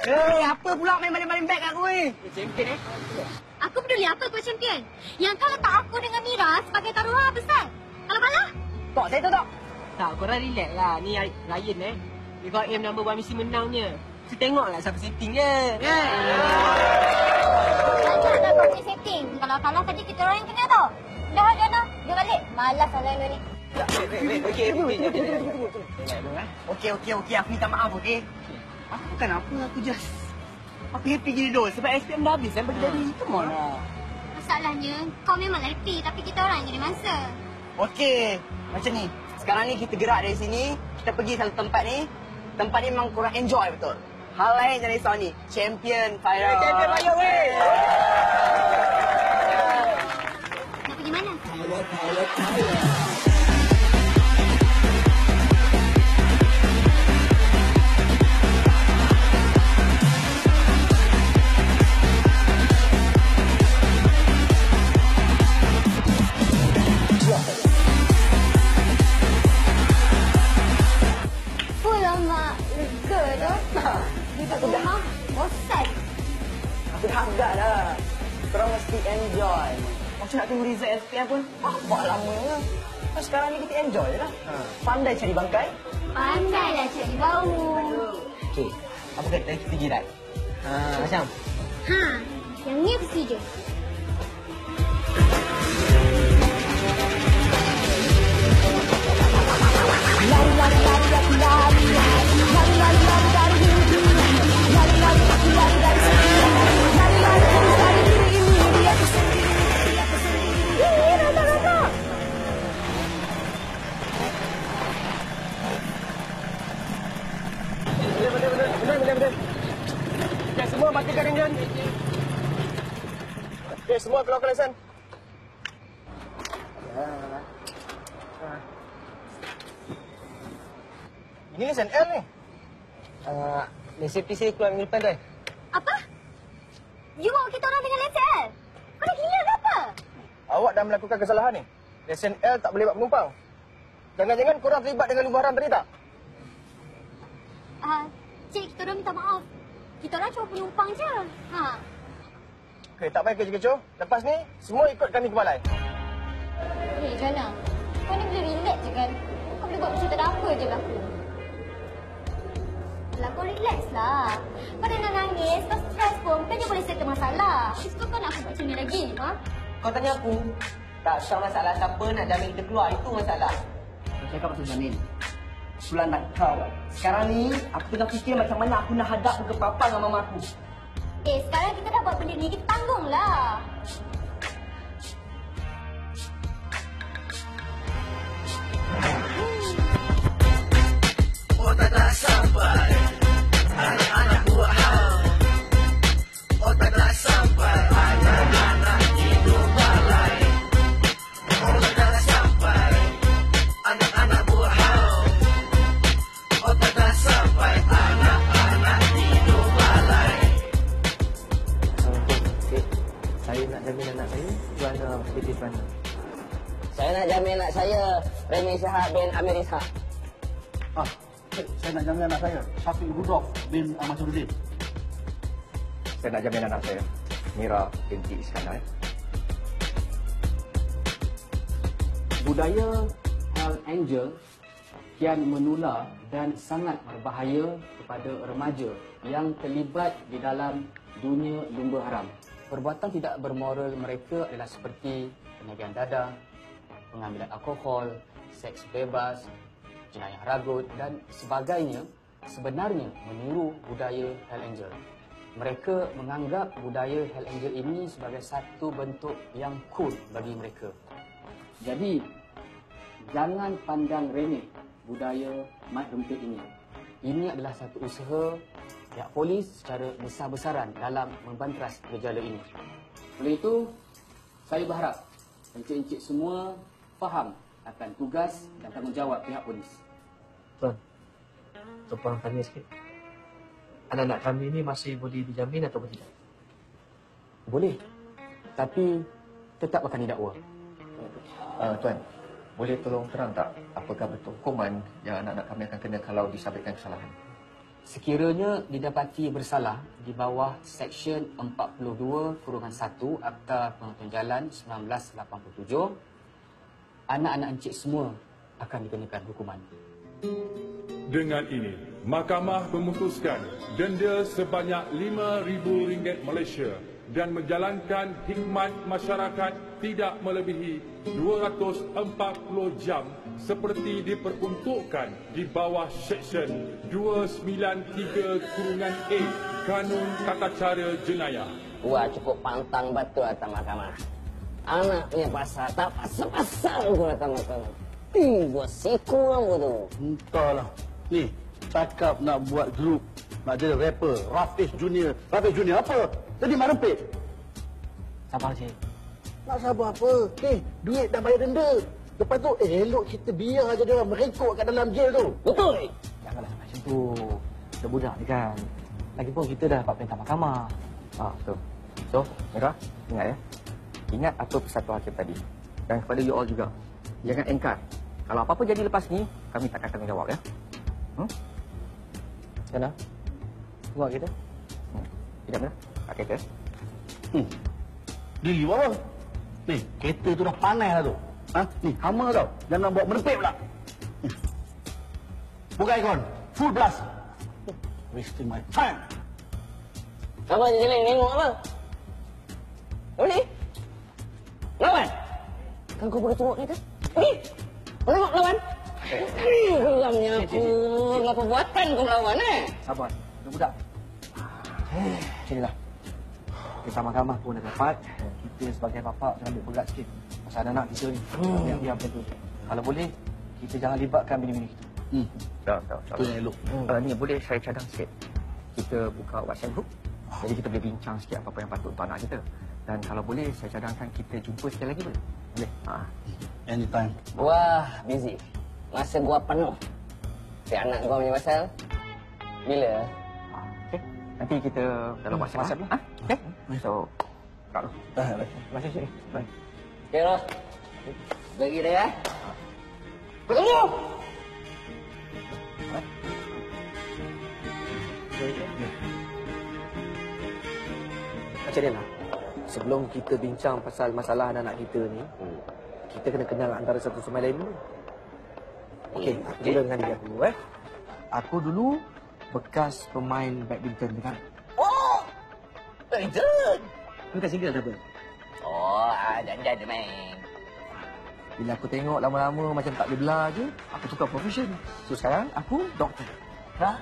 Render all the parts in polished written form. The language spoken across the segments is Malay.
Apa pula main baling-baling beg kat aku ni? Champion Aku peduli apa kau champion? Yang kau letak aku dengan Mira sebagai taruhan besar. Kalau kalah? Tok, saya tu, Tok. Tak, korang relax lah. Ni Ryan Dia kau aim number 1 mesti menangnya. Kita tengoklah siapa setting dia. Kan? Banyak dah kau punya setting. Kalau kalah tadi kita orang yang kena tau. Dah. Dia balik. Malas lah lalu ni. Okey. Aku minta maaf, okey? Aku bukan apa, aku just... Aku happy gini dulu sebab SPM dah habis kan bagi tadi. Come on lah. Masalahnya, kau memang happy tapi kita orang yang jadi mangsa. Okey, macam ni. Sekarang ni kita gerak dari sini. Kita pergi satu tempat ni. Tempat ni memang korang enjoy betul. Hal lain jangan risau ni. Champion Faira. Champion Faira, weh! Nak pergi mana? Aku dah bosan. Aku dah agak dah. Korang mesti enjoy. Macam nak tunggu result SPM pun. Apa lama. Sekarang ni kita enjoy je lah. Pandai cari bangkai. Pandai dah cari bau. Okey. Apa kata kita pergi ride? Macam? Yang ni aku setuju. Benar. Okay, semua matikan enjin. Okay, semua keluarkan lesen. Ini lesen L ni. Lesen PC keluar minggu depan, tuan. Apa? You bawa kita orang dengan lesen L? Kau dah gila ke apa? Awak dah melakukan kesalahan ni. Lesen L tak boleh buat penumpang. Jangan-jangan korang terlibat dengan lumba haram tadi tak? Cik, kita orang minta maaf. Kita orang cuma penumpang je. Okey, tak payah kecoh-kecoh. Lepas ni, semua ikut kami ke balai. Jana. Kau ni boleh relax je kan? Kau boleh buat macam tak ada apa je berlaku. Alah, kau relax lah. Kau dah nak nangis, kau stres pun. Bukannya boleh settle masalah. Terus kau nak aku buat macam ni lagi, Kau tanya aku. Tak usah masalah siapa nak jamin kita keluar. Itu masalah. Kau cakap pasal jamin. Sulan tak kau. Sekarang ni, aku tengah fikir macam mana aku nak hadap ke papa dengan mama aku. Sekarang kita dah buat benda ni, kita tanggunglah. Otaklah sampai anak-anak buat hal. Otaklah sampai anak-anak hidup balai. Otaklah sampai anak-anak buat hal. Otaklah sampai anak-anak hidup balai. Saya nak jamin anak saya, Juana Siti Fana. Saya nak jamin anak saya, Remy Syahab bin Amir Ishak. Saya nak jamin anak saya, Syafiq Rudolf bin Ahmad Syarudin. Saya nak jamin anak saya, Mira binti Iskandar. Budaya Hell Angel kian menular dan sangat berbahaya kepada remaja yang terlibat di dalam dunia lumba haram. Perbuatan tidak bermoral mereka adalah seperti peniagaan dadah, pengambilan alkohol, seks bebas, jenayah ragut dan sebagainya sebenarnya meniru budaya Hell Angel. Mereka menganggap budaya Hell Angel ini sebagai satu bentuk yang cool bagi mereka. Jadi, jangan pandang remeh budaya mat rempit ini. Ini adalah satu usaha pihak polis secara besar-besaran dalam membanteras gejala ini. Oleh itu, saya berharap encik-encik semua faham akan tugas dan tanggungjawab pihak polis. Tuan, tuan tanya sikit. Anak-anak kami ini masih boleh dijamin atau tidak? Boleh, tapi tetap akan didakwa. Tuan, boleh tolong terang tak apakah betul hukuman yang anak-anak kami akan kena kalau disabitkan kesalahan? sekiranya didapati bersalah di bawah Seksyen 42/1 Akta Penonton Jalan 1987, anak-anak encik semua akan dikenakan hukuman. Dengan ini, Mahkamah memutuskan denda sebanyak RM5,000 Malaysia dan menjalankan khidmat masyarakat tidak melebihi 240 jam seperti diperuntukkan di bawah Seksyen 293(A Kanun Tata Cara Jenayah. Wah, cukup pantang betul atas mahkamah. Anak punya pasal, tak pasal-pasal gua atas mahkamah. Gua siku aku tu. Entahlah. Ni, cakap nak buat grup, nak jadi rapper, Rafiz Junior. Rafiz Junior apa? Jadi mak rempit. Sabar, Cik. Nak sabar apa? Duit dah bayar denda. Lepas tu, elok kita biar aja dia orang merengkuk kat dalam jail tu. Betul. Janganlah macam tu. Kita budak ni kan. Lagipun kita dah dapat perintah mahkamah. Betul. So, Mira, ingat ya. Ingat apa persatuan hakim tadi. Dan kepada you all juga. Jangan engkar. Kalau apa-apa jadi lepas ni, kami takkan tanggungjawab ya. Kenapa? Buat kita? Tidak Mira? Tak kereta. Diri buat apa? Ni, kereta tu dah panas lah tu. Ni, hama tau. Jangan bawa merepek pula. Buka aircon. Full blast. Wasting my time. Apa je jelek tengok apa? Boleh? Lawan? Kan kau boleh tengok kita? Pergi! Tengok lawan? Geramnya aku. Apa buatan kau lawan Sabar. Kita budak. Sinilah. Perintah mahkamah pun dah dapat. Kita sebagai bapa jangan ambil berat sikit. Pasal anak kita ni. Biar macam tu. Kalau boleh, kita jangan libatkan bini-bini kita. Tak. Tu yang elok. Ni boleh saya cadang sikit. Kita buka WhatsApp group. Jadi kita boleh bincang sikit apa-apa yang patut untuk anak kita. Dan kalau boleh, saya cadangkan kita jumpa sekali lagi boleh? Boleh? Anytime. Wah, busy. Masa gua penuh. Si anak gua punya pasal. Bila? Okey. Nanti kita dalam WhatsApp lah. Okey? So, kalau. Terima kasih, Cik. Baik. Okay, Roh. Bagi dia, ya. Bertemu! Macam ni lah. Sebelum kita bincang pasal masalah anak-anak kita ni, kita kena kenal antara satu sama lain dulu. Okey, aku mula dengan diri aku. Aku dulu bekas pemain badminton kan. Oh! Badminton! Kau kat single apa? Oh, jangan main. Bila aku tengok lama-lama macam tak boleh belah je, aku tukar profession. So sekarang aku doktor. Hah?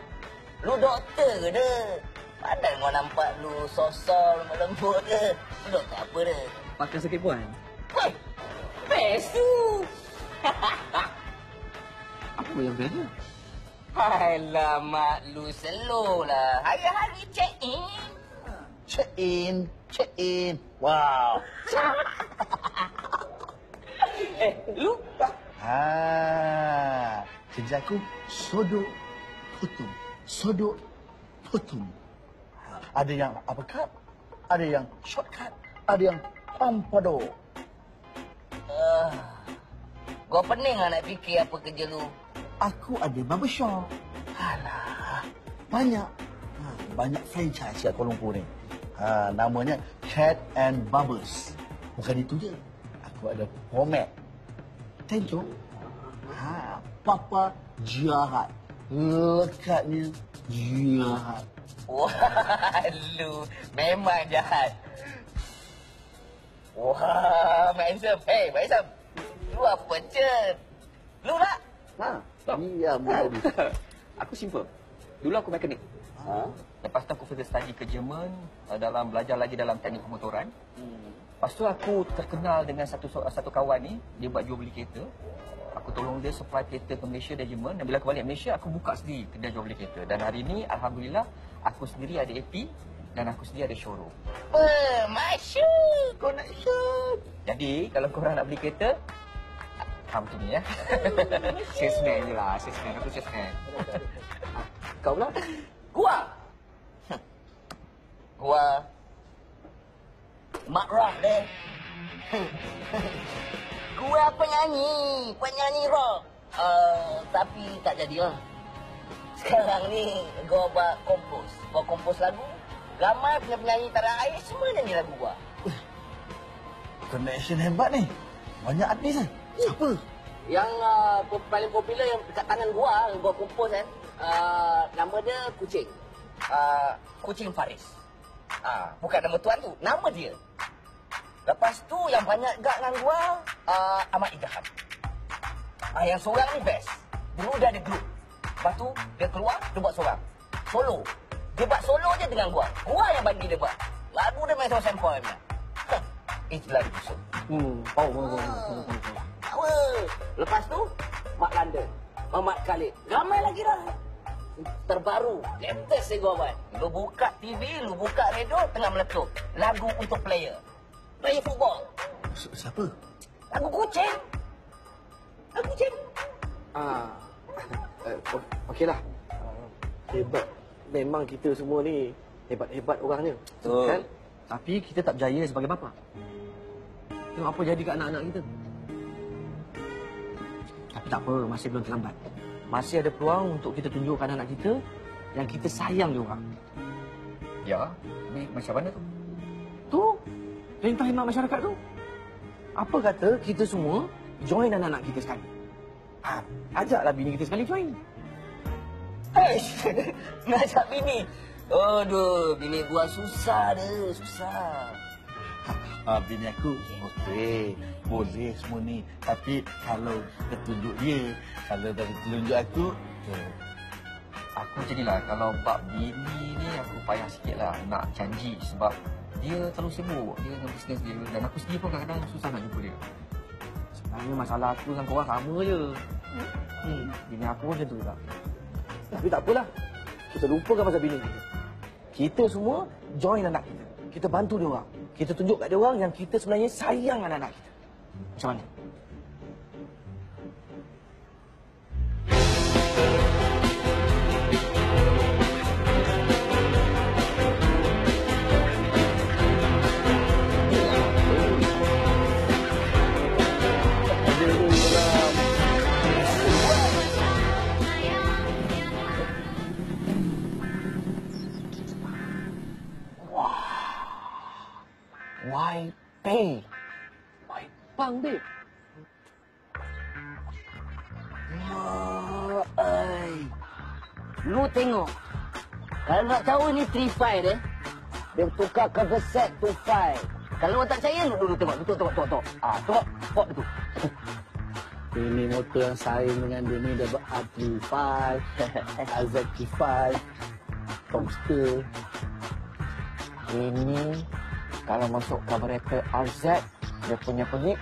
Lu doktor ke dah? Padahal kau nampak lu sosol, lembut ke? Lu doktor apa dah? Pakar sakit puan. Weh! Best tu! Apa yang beza? Alamak, lu slow lah. Hari-hari check in. Check in. Wow. Lu? Kerja aku sodok putum. Ada yang uppercut, ada yang shortcut, ada yang pompadour. Gua pening lah nak fikir apa kerja lu. Aku ada barbershop. Alah, banyak franchise kat Kuala Lumpur ni. Namanya Cat and Barbers. Bukan itu je. Aku ada pomade. Tentu. Papa jahat. Lekatnya jahat. Wah, lu memang jahat. Wah, handsome. Hey, handsome. Lu apa je? Lu nak? Iya, tadi. Aku simple. Dulu aku mekanik. Lepas tu aku further study ke Jerman dalam belajar lagi dalam teknik pemotoran. Lepas tu aku terkenal dengan satu kawan ni, dia buat jual beli kereta. Aku tolong dia supply kereta ke Malaysia dan Jerman. Dan bila aku balik Malaysia, aku buka sendiri kedai jual beli kereta. Dan hari ni, alhamdulillah, aku sendiri ada AP dan aku sendiri ada showroom. Masyuk! Kau nak shoot? Jadi, kalau korang nak beli kereta, come to me ya. Salesman je lah, salesman. Aku salesman. Kau pula? Gua Mak Rock deh. Gua penyanyi rock. Tapi tak jadilah. Sekarang ni gua buat kompos. Gua kompos lagu. Ramai penyanyi tanah air semua nyanyi lagu gua. Connection hebat ni. Banyak artis kan? Siapa? Yang paling popular yang dekat tangan gua kompos kan. Nama dia Kucing. Kucing Faris. Bukan nama tuan tu, nama dia. Lepas tu yang banyak gak dengan gua Ahmad Ibrahim. Yang seorang ni best. Dulu dia ada grup. Lepas tu dia keluar, dia buat seorang. Solo. Dia buat solo je dengan gua. Gua yang bagi dia buat. Lagu dia main sama sampel punya. Itulah dia busuk. Power. Lepas tu Mak London, Muhammad Khalid. Ramai lagi dah. Terbaru, latest saya gua buat. Lu buka TV, lu buka radio, tengah meletup. Lagu untuk player. Player football. Siapa? Lagu Kucing. Lagu Kucing. Okeylah. Hebat. Memang kita semua ni hebat-hebat orangnya. Betul. Kan? Tapi kita tak berjaya sebagai bapa. Tengok apa jadi kat anak-anak kita. Tapi tak apa, masih belum terlambat. Masih ada peluang untuk kita tunjukkan anak kita yang kita sayang dia orang. Ya, ni macam mana tu? Tu, perintah khidmat masyarakat tu. Apa kata kita semua join anak-anak kita sekali? Ajaklah bini kita sekali join. Ngajak bini. Aduh, bini gua susah dia, susah. Bini aku, okey. Boleh semua ni. Tapi kalau ketunjuk dia, kalau dari telunjuk aku, Aku macam ni lah, kalau bab bini ni aku payah sikit lah nak janji sebab dia terlalu sibuk. Dia dengan bisnes dia dan aku sendiri pun kadang-kadang susah nak jumpa dia. Sebenarnya masalah aku dengan korang sama je. Bini aku pun macam tu juga. Tapi tak apalah. Kita lupakan pasal bini kita. Kita semua join anak kita. Kita bantu dia orang. Kita tunjuk kat dia orang yang kita sebenarnya sayang anak-anak kita. Macam mana? Bang, babe. Lu tengok. Kalau nak tahu ni 3-5 dia. Dia tukar cover set to 5. Kalau tak percaya, lu tengok. Tengok. Tengok tu. ini motor yang saing dengan dia ni dia R35, RZ35, Tomster. Ini kalau masuk carburetor RZ, dia punya bunyi.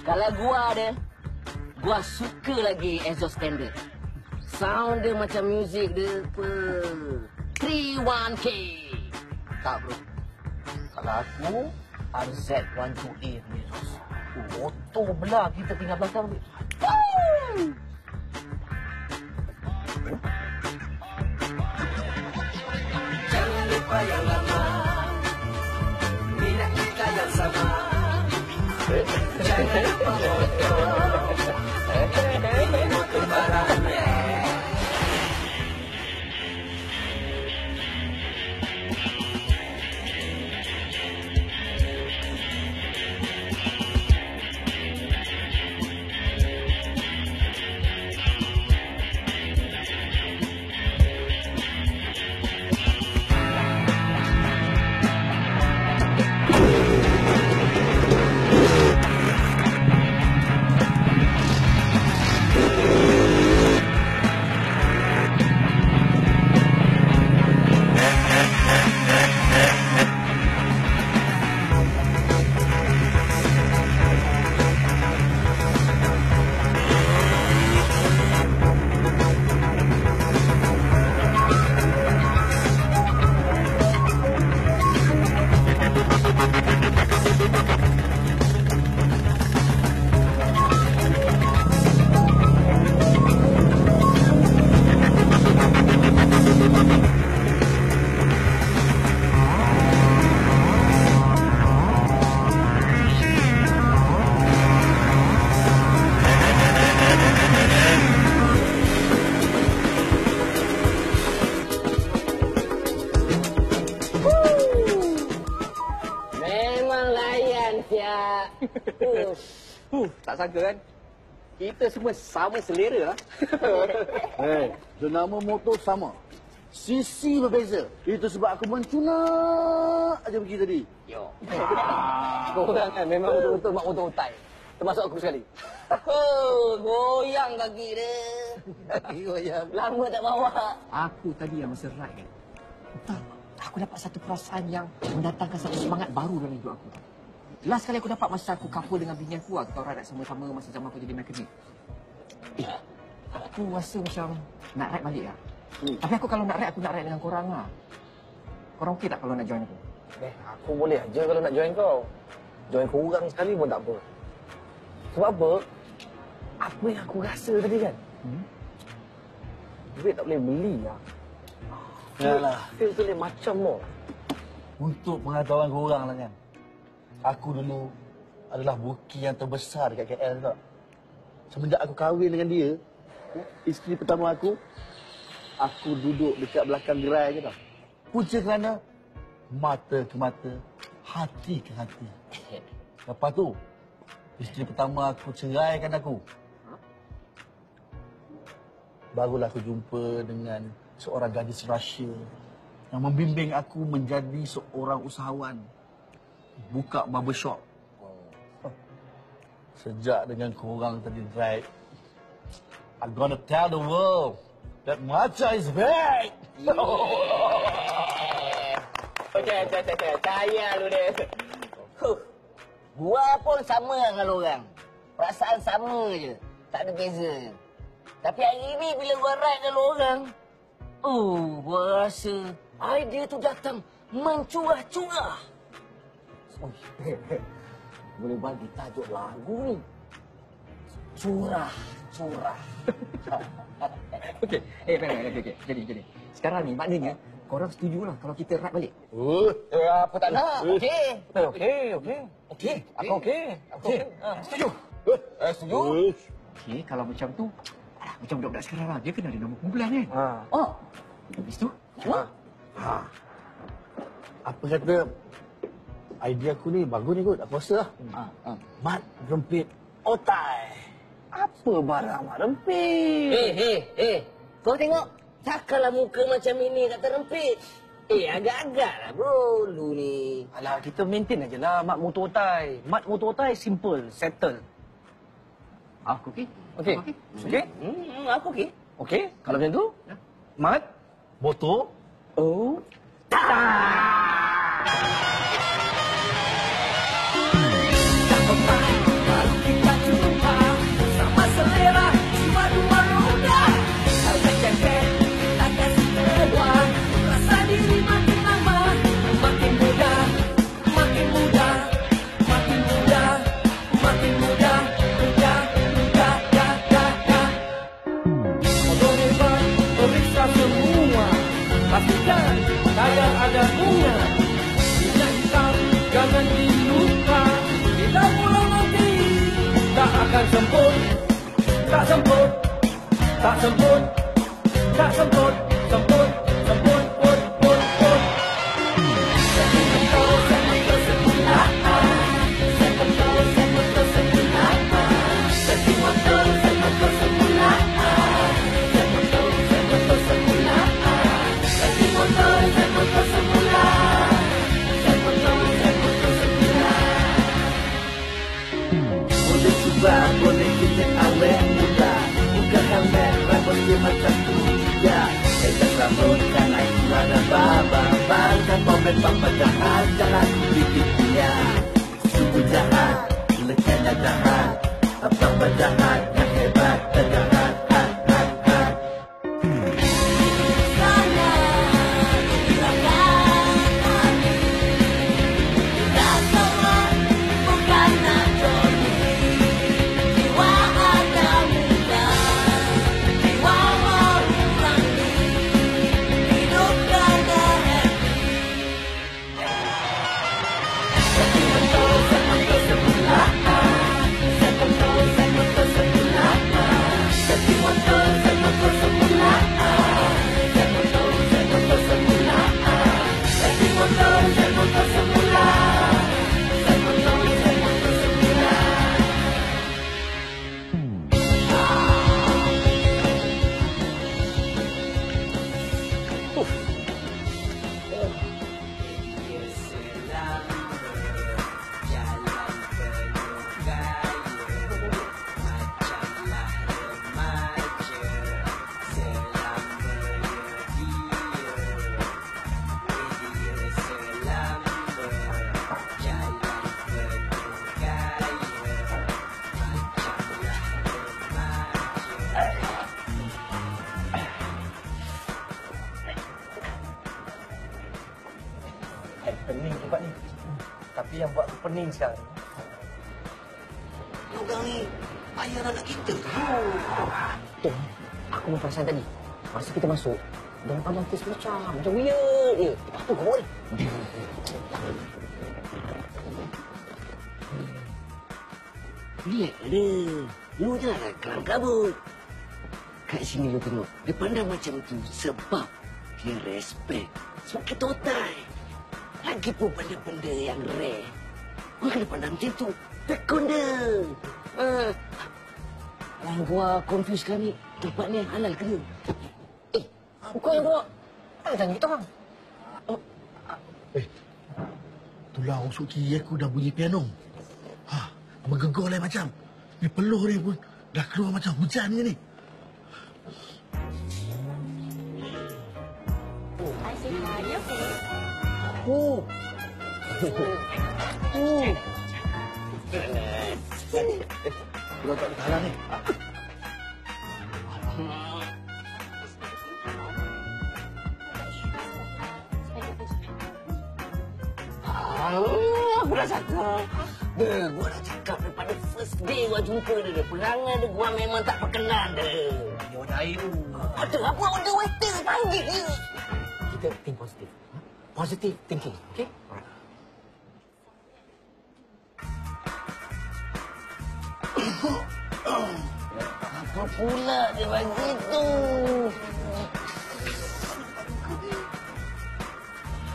Kalau gua suka lagi exhaust standard. Sound dia macam music dia apa. 31K. Tak bro. Kalau aku RZ12A punya exhaust. Motor belah kita tinggal belakang ni. Jangan lupa yang lama, minat kita yang sama. Jangan lupa motor, ini motor barangnya. Tak sangka kan? Kita semua sama selera lah. Jenama motor sama. Sisi berbeza. Itu sebab aku mencuna aja pergi tadi. Yo. Korang kan memang betul-betul mak motor utai. Termasuk aku sekali. Goyang kaki dia. Kaki goyang. Lama tak bawa. Aku tadi yang masa ride kan. Entah, aku dapat satu perasaan yang mendatangkan satu semangat baru dalam hidup aku. Last kali aku dapat masa aku couple dengan bini aku, kita orang ride sama-sama masa zaman aku jadi mekanik. Aku rasa macam nak ride balik lah. Tapi aku kalau nak ride dengan korang lah. Korang okey tak kalau nak join aku? Aku boleh aja kalau nak join kau. Join korang sekali pun tak apa. Sebab apa? Apa yang aku rasa tadi kan? Duit tak boleh beli lah. Yalah. Feel tu lain macam more. Untuk pengetahuan korang lah kan. Aku dulu adalah buki yang terbesar dekat KL tak. Semenjak aku kahwin dengan dia, isteri pertama aku duduk dekat belakang gerai je tau. Punca kerana mata ke mata, hati ke hati. Lepas tu, isteri pertama aku ceraikan aku. Barulah aku jumpa dengan seorang gadis Rusia yang membimbing aku menjadi seorang usahawan. Buka barbershop. Sejak dengan korang tadi ride, I'm gonna tell the world that Macha is back. Okay. Cahaya lu dia. Gua pun sama dengan orang. Perasaan sama je. Tak ada beza je. Tapi hari ni bila gua ride dengan orang, gua rasa idea tu datang mencurah-curah. Boleh bagi tajuk lagu ni. Curah. Okey. Okay. Jadi. Sekarang ni maknanya korang setuju lah kalau kita ride balik. Apa tak nak? Okey. Aku okey. Setuju? Setuju. Okey, kalau macam tu, macam budak-budak sekarang lah. Dia kena ada nama kumpulan kan? Habis tu? Apa kata idea aku ni bagus ni kot. Aku rasa lah. Mat rempit otai. Apa barang mak rempit? Kau tengok. Takkanlah muka macam ini kata rempit. Agak-agak lah bro. Lu ni. Alah, kita maintain aje lah mat motor otai. Mat motor otai simple, settle. Aku okey. Okey. Okey? Aku okey. Okey, kalau macam tu, mat, motor, Kita jumpa sama selera cuma dua roda. Harga cengkeh tak kasih sewa. Rasa diri makin lama makin muda, makin muda, makin muda, makin muda, muda. Motor hebat periksa semua. Pastikan tidak ada bunga. Minyak hitam jangan dilupa. Bila pulang nanti tak akan semput. Tak semput. Tak semput. Tak semput. Semput. Semput. Put. Put. Put. Semotor. Semotor sebulan. Semotor. Semotor sebulan. Semotor. Semotor sebulan. Semotor. Semotor sebulan. Semotor. Semotor sebulan. Semotor. Semotor sebulan. Boleh cuba, boleh kita awet muda. Buka helmet, rambut dia macam tu juga. Ejas rambut kan naik ada baba. Bahkan momen papa jahat, jangan bikin punya. Sungguh jahat, lekanya jahat. Apa jahat, yang hebat, terjahat. Pening tempat ni. Tapi yang buat aku pening sekarang ni, Diorang ni ayah anak kita. Tu, aku pun perasan tadi. Masa kita masuk, diorang pandang kes macam weird je. Lepas tu kau boleh. Lihat ada. Lu jangan kelam kabut. Kat sini lu tengok. Dia pandang macam tu sebab dia respect. Sebab kita otai. Lagipun benda-benda yang rare. Kau kena pandang macam tu. Tekun dia. Yang gua confuse sekarang ni, tempat ni halal ke? Kau yang bawa. Jangan gitu, Bang. Tulang rusuk kiri aku dah bunyi piano. Menggegor lain macam. Ni peluh dia pun dah keluar macam hujan je ni. Asyik saya pun. Kau tak boleh halang ni. Aku dah cakap. Gua dah cakap daripada first day gua jumpa dia. Perangai dia gua memang tak berkenan dia. dia warna air tu. Ada apa order waiter panggil dia. Kita think positif. Positive thinking, okay? Alright. Apa pula dia bagi tu?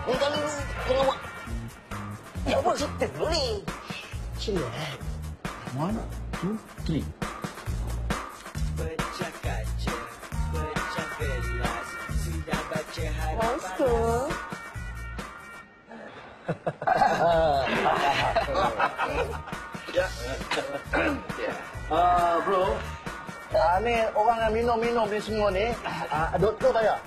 Ni kali ni tengok buat. Ya apa cerita dulu ni? Chillax. 1, 2, 3. Pecah kaca, pecah gelas, sudah baca hadis. Monster. Bro. Ni orang yang minum-minum ni semua ni, doktor bayar.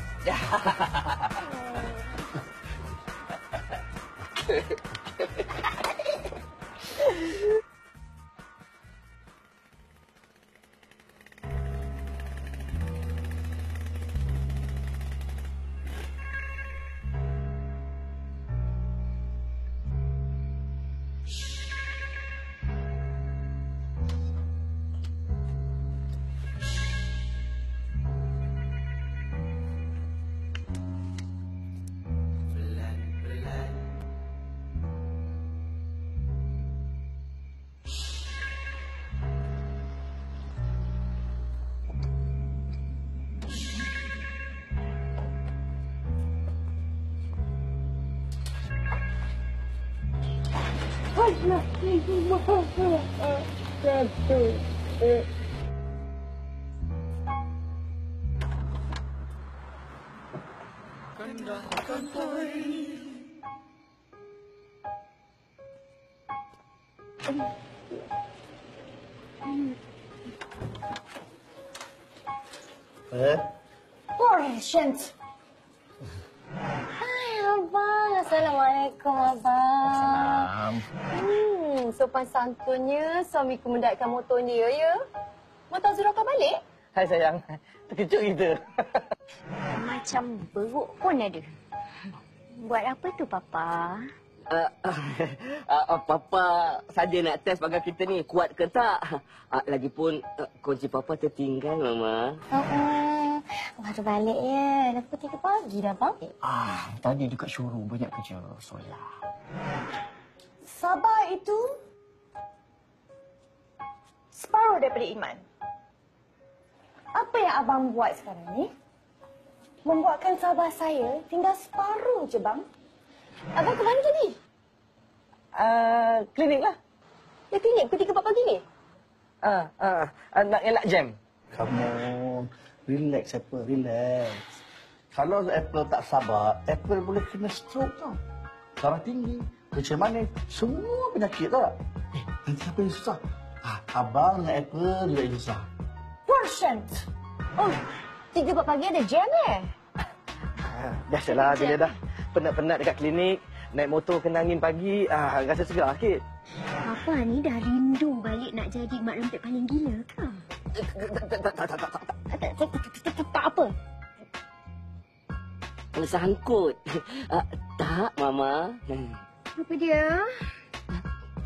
Patient. Hai Abang. Assalamualaikum Abang. Sopan santunnya suamiku mendaikkan motor dia ya. Motor Zura kau balik? Hai sayang, terkejut kita. Macam beruk pun ada. Buat apa tu Papa? Papa saja nak test bagai kita ni kuat ke tak. Lagipun kunci Papa tertinggal Mama. Baru balik ya. Dah pukul 3 pagi dah bang. Tadi dekat showroom banyak kerja, solat. Sabah itu separuh daripada iman. Apa yang abang buat sekarang ni? Membuatkan Sabah saya tinggal separuh je bang. Abang ke mana tadi? Klinik lah. Ya klinik pukul 3 pagi ni? Nak elak jam. Come on. Relax apa? Relax. Kalau Apple tak sabar, Apple boleh kena stroke tau. Darah tinggi, kencing manis, semua penyakit tau tak? Nanti siapa yang susah? Abang dengan Apple juga yang susah. Portion. Oh, 3-4 pagi ada jam Biasalah bila dah penat-penat dekat klinik, naik motor kena angin pagi, rasa segar sikit. Papa ni dah rindu balik nak jadi mak lempit paling gila ke? Tak apa. Sangkut. Tak, Mama. Apa dia?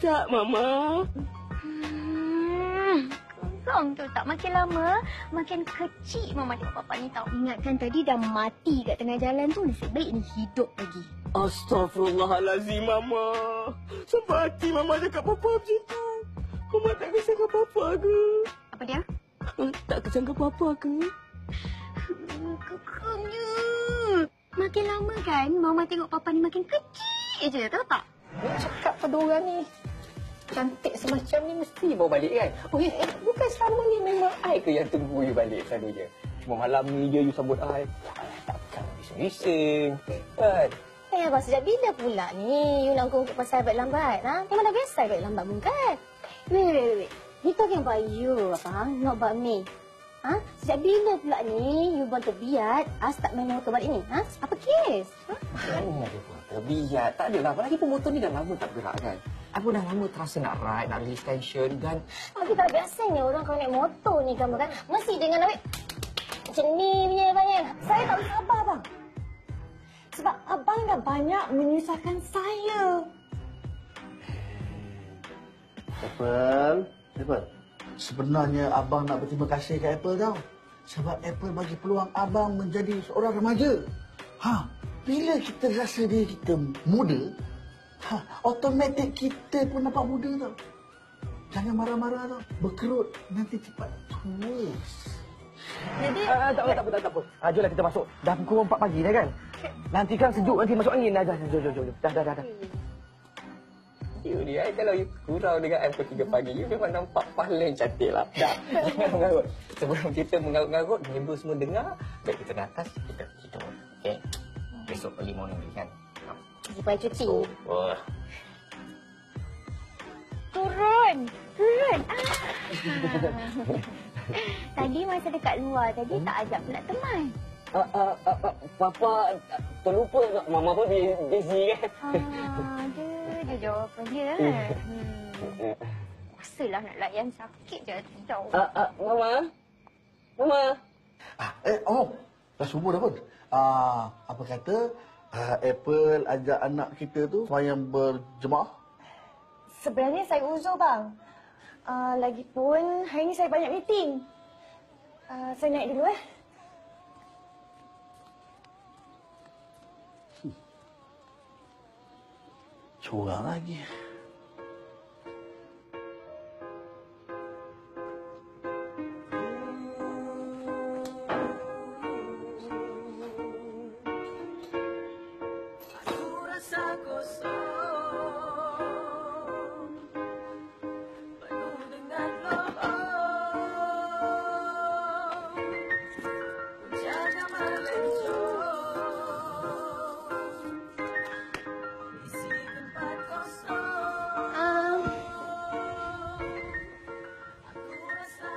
Tak, Mama. Kong tu tak makin lama, makin kecil Mama tengok Papa ni tau. Ingatkan tadi dah mati kat tengah jalan tu, nasib baik ni hidup lagi. Astaghfirullahalazim, Mama. Sampai hati Mama cakap Papa macam tu. Mama tak kesangka Papa ke? Apa dia? Tak kesangka Papa ke? Kekangnya. Makin lama kan, Mama tengok Papa ni makin kecil je, tahu tak? Nak cakap pada orang ni, cantik semacam ni mesti bawa balik kan? Oh, bukan selama ni memang I ke yang tunggu you balik selalunya. Cuma malam ni je you sambut I. Takkan bising-bising. Kan? Abang sejak bila pula ni you nak ungkit pasal balik lambat? Memang dah biasa balik lambat pun kan? Wait. You talking about you, abang, not about me. Sejak bila pula ni you buat terbiat start main motor balik ni? Apa kes? Mana ada buat terbiat? Tak adalah. Apalagi pun motor ni dah lama tak bergerak kan? Aku dah lama terasa nak ride, nak release tension dan... Tapi tak biasanya orang kalau naik motor ni kamu kan mesti dengan ambil macam ni punya abang. Saya tak boleh sabar bang. Sebab abang dah banyak menyusahkan saya. Apple. Sebenarnya abang nak berterima kasih ke Apple tau. Sebab Apple bagi peluang abang menjadi seorang remaja. Bila kita rasa diri kita muda, automatik kita pun nampak muda tau. Jangan marah-marah tau. Berkerut nanti cepat tua. Jadi Tak apa. Jomlah kita masuk. Dah pukul 4 pagi dah kan? Nanti kan sejuk, nanti masuk angin dah. Jom. Dah. You ni, kalau you kurau dengan I pukul 3 pagi, you memang nampak paling cantik lah. Dah, jangan mengarut. Sebelum kita mengarut-ngarut, neighbor semua dengar, baik kita naik atas, kita tidur. Okay? Besok early morning kan? supaya cuti. Turun. Tadi masa dekat luar tadi tak ajak pula teman. Papa terlupa Mama pun busy kan. Dia jawapan dia. Kuasalah nak layan sakit je tau. Mama. Dah subuh dah pun. Apa kata Apple ajak anak kita tu sembahyang berjemaah? Sebenarnya saya uzur bang. Lagipun hari ni saya banyak meeting. Saya naik dulu . Curang lagi.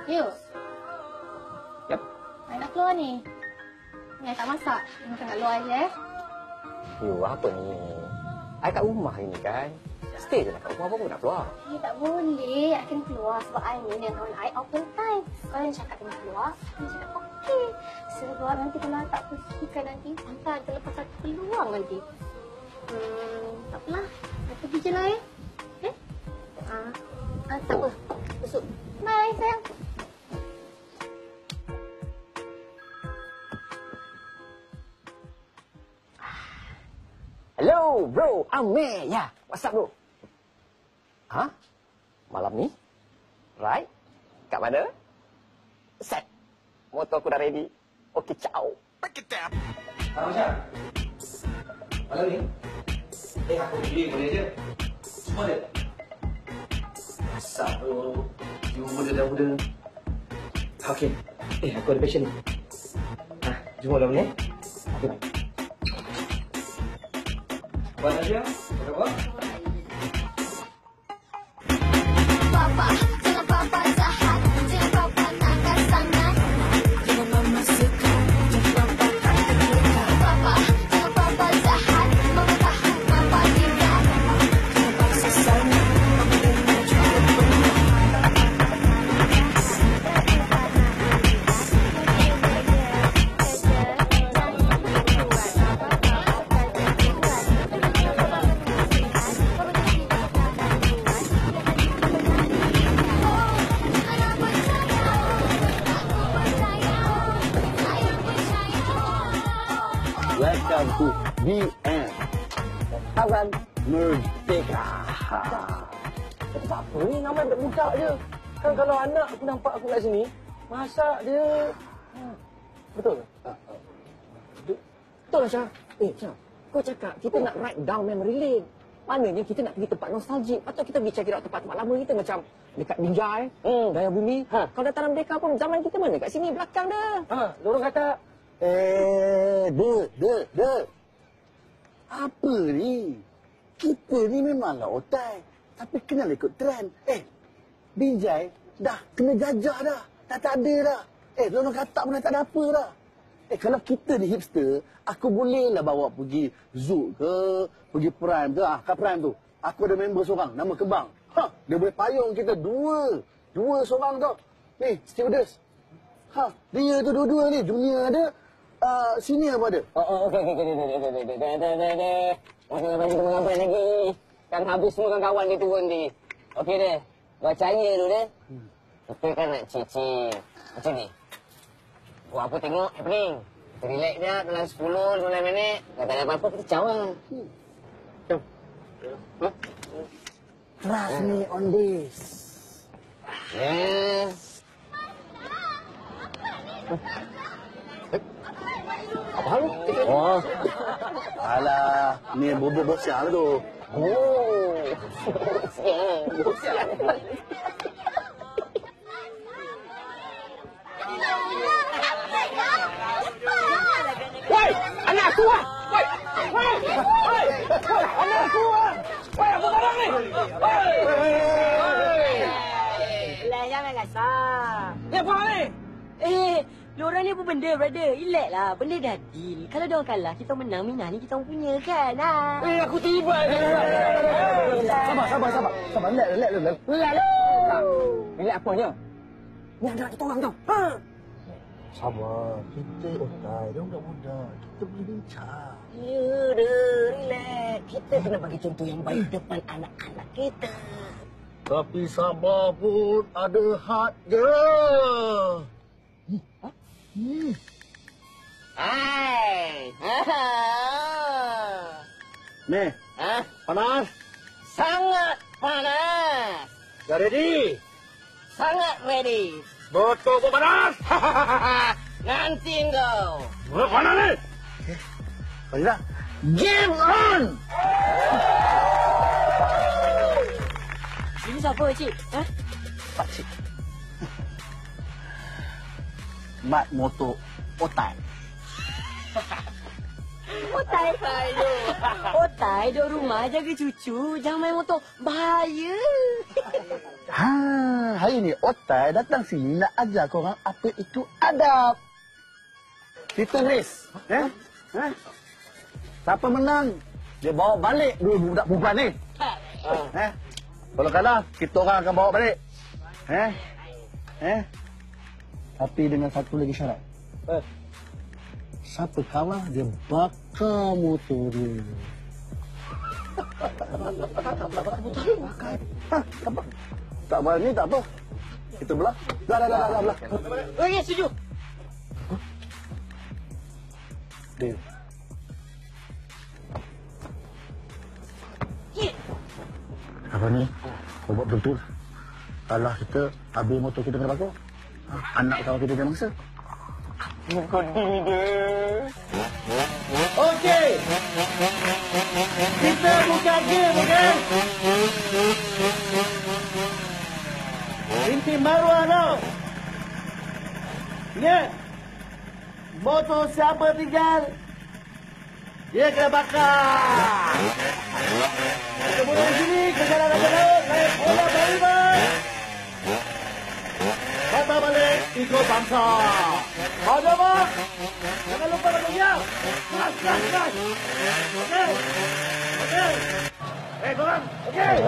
Yuk. Yap. Saya nak keluar ni. Saya tak masak. Makan kat luar je . You, apa ni? I kat rumah ini kan. Stay je lah kat rumah, apa pun nak keluar. Tak boleh. I kena keluar sebab I ni dengan kawan I open time. Kalau yang cakap kena keluar, dia cakap okey. Sebab nanti kalau I tak pergikan nanti, sampai terlepas satu peluang nanti. Tak apalah. I pergi je lah . Tak apa. Besok. Bye sayang. Hello, bro. Amir. Ya, what's up, bro? Malam ni? Right? Kat mana? Set. Motor aku dah ready. Okey, ciao. Macam? Malam ni? Aku pilih boleh je. Semua ada. Asap tu. You muda dah muda. Okey. Aku ada passion ni. Jom malam ni. Puan Nadia, berapa? Papa, jangan papa jahat, jangan papa nakal sangat. Jangan mama suka, jangan papa terluka. Papa, jangan papa jahat, mama tahan, papa tidak. Jangan paksa sangat, mama dengar juga penuh. Welcome to BM. Abang. Merdeka. Apa ni namanya budak-budak je. Kan kalau anak aku nampak aku kat sini, masak dia. Betul ke? Betul lah Syah. Syah, kau cakap kita nak write down memory lane. Maknanya kita nak pergi tempat nostalgic. Patut kita pergi check it out tempat-tempat lama kita macam dekat Binjai, Daya Bumi. Kalau datang Merdeka pun zaman kita mana? Kat sini belakang dah. Diorang kata, Dek. Apa ni? Kita ni memanglah otai. Tapi kenal ikut trend. Binjai dah kena jajah dah. Dah tak ada dah. Orang kata pun dah tak ada apa dah. Kalau kita ni hipster, aku bolehlah bawa pergi zoo ke, pergi Prime ke. Kat Prime tu, aku ada member seorang, nama Kebang. Dia boleh payung kita dua seorang tu. Ni, stewardess. Dia tu dua-dua ni, junior ada, senior pun ada. Okey. Masih kita mengambil lagi. Kan habis semua kawan-kawan dia turun ni. Okey deh. Bacanya dulu deh. Kita kan nak cicil. Macam ni. Buat apa tengok happening. Kita relax dia dalam 10-15 minit. Tak ada apa-apa kita cawa. Jom. Trust me on this. Yes. Apa hal? Oh. Alah, ni bubuk bosial tu. Oh. Siap. Woi, anak aku ah. Woi. Anak aku ah. Woi, apa barang ni? Lah, jangan kasar. Ni apa ni? Diorang ni apa benda, brother? Relax lah. Benda dah deal. Kalau diorang kalah, kita menang. Minah ni kita orang punya kan? Aku tiba. Sabar. Relax. Relax apanya? Ni ada kita orang tau. Sabar. Kita otai. Dia budak-budak. Kita boleh bincang. Ya dah, relax. Kita kena bagi contoh yang baik depan anak-anak kita. Tapi sabar pun ada had je. Hai. Ni. Panas? Sangat panas. Dah ready? Sangat ready. Betul pun panas? Nanti kau. Mana ni? Kau dah. Game on! Ini siapa, cik? Pakcik. Mat motor otai. Otai duduk rumah jaga cucu. Jangan main motor. Bahaya. Hari ni otai datang sini nak ajar korang apa itu adab. Kita race. Siapa menang, dia bawa balik dua budak perempuan ni. Kalau kalah, kita orang akan bawa balik. Tapi dengan satu lagi syarat. Siapa kalah, dia bakar motor dia. Tak berani, tak apa. Kita belah. Dah belah. Okey, setuju. Deal. Apa ni? Kau buat betul. Kalah kita, habis motor kita kena bakar. Anak kawan kita jangan mangsa. Okey. Kita buka game, okey? Inti maruah tau. Ingat. Motor siapa tinggal, Dia kena bakar. Kita mula di sini, ke jalan raya laut, naik bola berlibat. Patah balik, ikut bangsa. Ada bang? Jangan lupa baginya. Keras. Okey. Korang. Okey.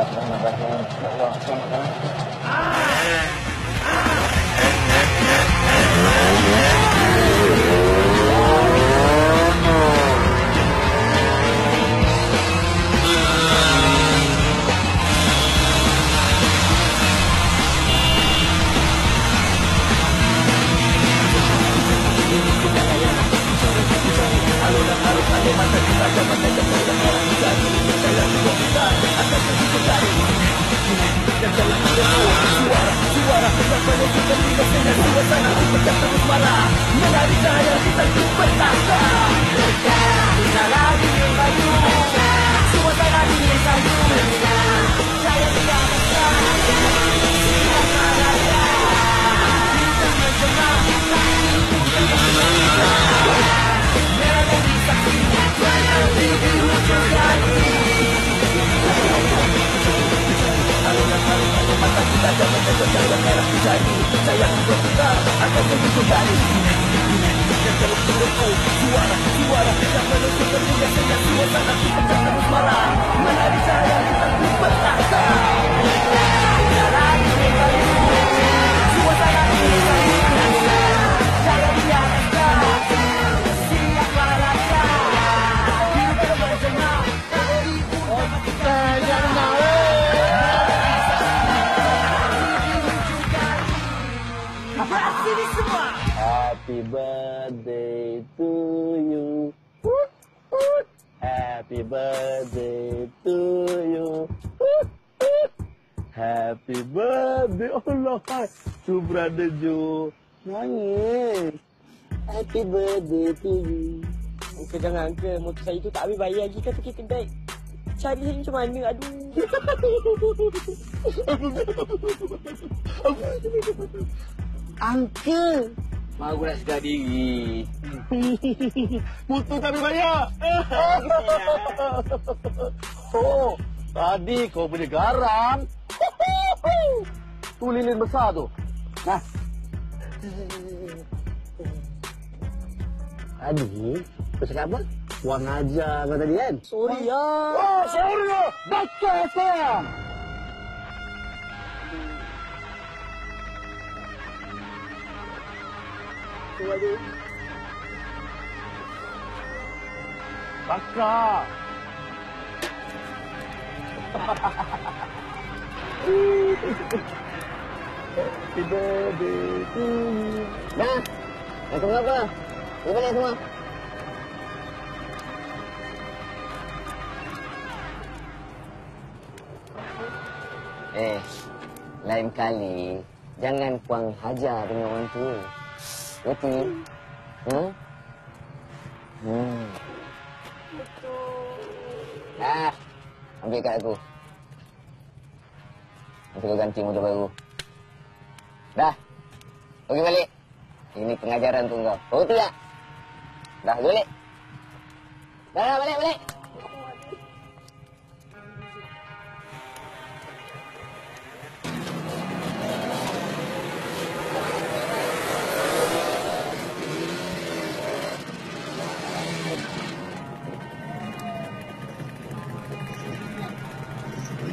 Happy birthday to you. Happy birthday to you. Happy birthday. Allah, to brother Joe. Nangis. Happy birthday to you. Uncle jangan uncle, motor saya tu tak habis bayar lagi kan pergi kedai. Cari saya macam mana, aduh. Uncle. Aku nak sedar diri. Motor tak boleh bayar. Oh, tadi kau punya garam. Tu lilin besar tu. Nah. Tadi, kau cakap apa? Puang ajar kau tadi kan? Sorry ya. Oh, sorry ya. Baca sekarang. Waduh. Bakar. Happy birthday to you. Dah. Nak tunggu apa? Pergi balik semua. Lain kali jangan puang hajar dengan orang tua. Betul? Ambil kat aku. Nanti kau ganti motor baru. Dah. Pergi balik. Ini pengajaran tu kau. Kau betul tak? Dah, balik. Dah, balik.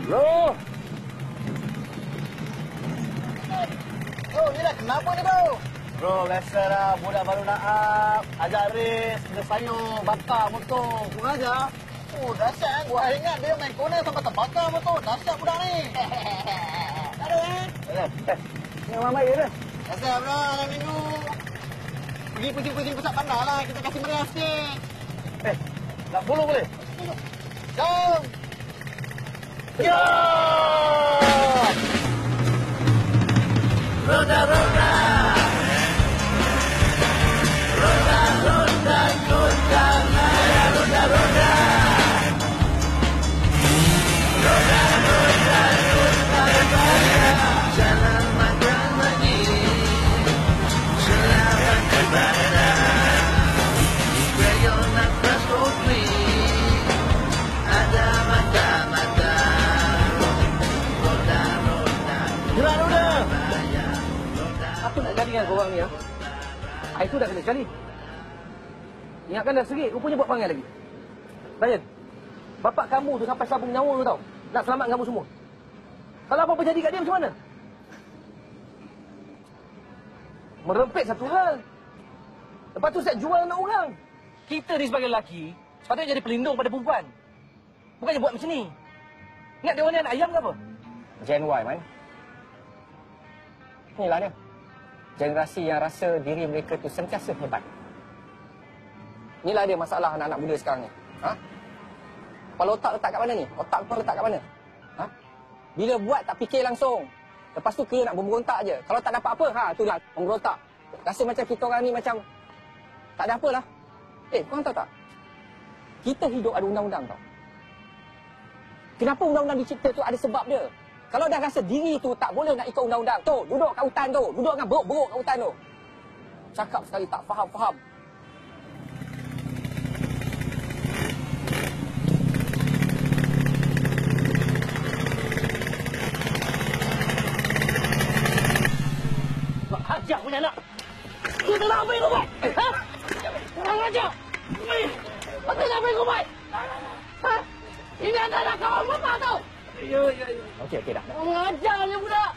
Bro. Bro, ni dah kenapa ni bro? Bro, biasalah budak baru nak ajak race, kena sayur, bakar motor. Kurang aja. Oh, dahsyat kan? Gua ingat dia main corner sampai terbakar motor. Dahsyat budak ni. Tak ada ni orang baik ke? Dahsyat bro, dalam minggu. Pergi pusing-pusing pusat bandar lah. Kita kasih meriah sikit. Nak follow boleh? Jom! Ya! Roda, roda. Roda, roda, roda, naya, roda, roda. Roda, roda, roda, naya. Jalan makan lagi. Selamat kepada Rayon atas kopi. korang ni, air tu dah kena sekali. Ingatkan dah serik, rupanya buat perangai lagi. Ryan, bapak kamu tu sampai sabung nyawa tu tau. Nak selamat kamu semua. Kalau apa-apa jadi kat dia macam mana? Merempit satu hal. Lepas tu saya jual anak orang. Kita ni sebagai lelaki, sepatutnya jadi pelindung pada perempuan. Bukannya buat macam ni. Ingat dia orang ni anak ayam ke apa? Gen Y, man. Inilah dia. Generasi yang rasa diri mereka tu sentiasa hebat. Inilah dia masalah anak-anak muda sekarang ni. Ha? Kepala otak letak kat mana ni? Otak kau letak kat mana? Ha? Bila buat tak fikir langsung. Lepas tu kira nak memberontak je. Kalau tak dapat apa, itulah memberontak. Rasa macam kita orang ni macam tak ada apalah. Korang tahu tak? Kita hidup ada undang-undang tau. Kenapa undang-undang dicipta tu ada sebab dia. Kalau dah rasa diri tu tak boleh nak ikut undang-undang, tu duduk kat hutan tu, duduk dengan beruk-beruk kat hutan tu. Cakap sekali tak faham-faham. Hajar punya anak. Kau tak nak apa yang kau buat? Ha? Kurang ajar. Kau tak nak apa yang kau buat? Ha? Ini anak-anak kawan bapak tau. Ya. Okey, dah. Kau mengajar je budak.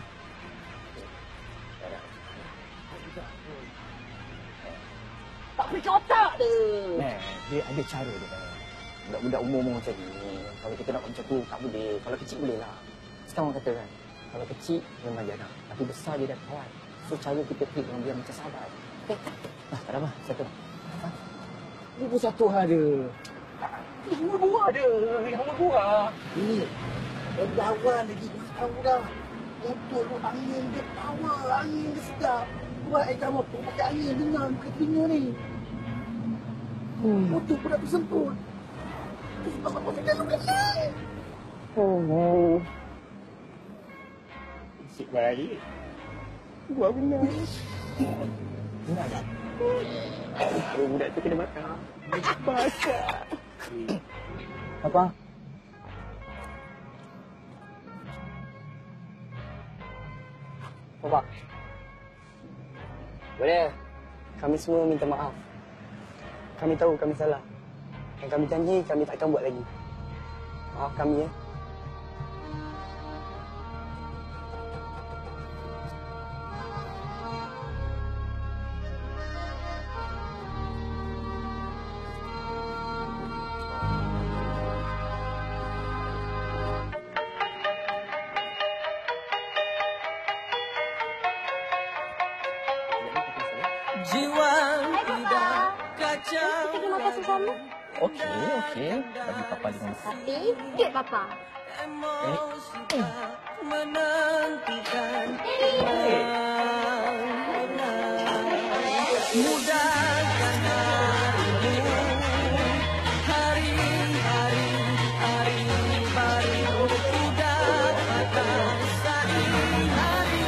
Tak fikir otak dia. Dia ada cara dia. Budak-budak umur macam ni, kalau kita nak buat macam tu, tak boleh. Kalau kecil boleh lah. Sekarang orang kata kan, kalau kecil memang dia nak. Tapi besar dia dah kawan. So, cara kita treat orang dia macam sahabat. Tak ada apa, satu. Ini pun satu hal dia. Yang murah dia. Yang murah. Ini, lawan lagi kau tahu dah. Motor tu angin dia power, angin dia sedap. Buat air motor pakai angin dengan bukan telinga ni. Motor pun dah tersemput. Itu sebab apa saya lalu kenal. Isik baik. Gua benar. Benar tak? Budak tu kena makan. Basah. Apa? Bapak. Boleh. Kami semua minta maaf. Kami tahu kami salah. Dan kami janji kami tak akan buat lagi. Maaf kami ya. Jiwa tidak kacau. Kita pergi makan bersama. Okey. Bagi papa dengan Tapi, duit papa. Menantikan mudahkan hari-hari baru ku dapatkan sehari-hari.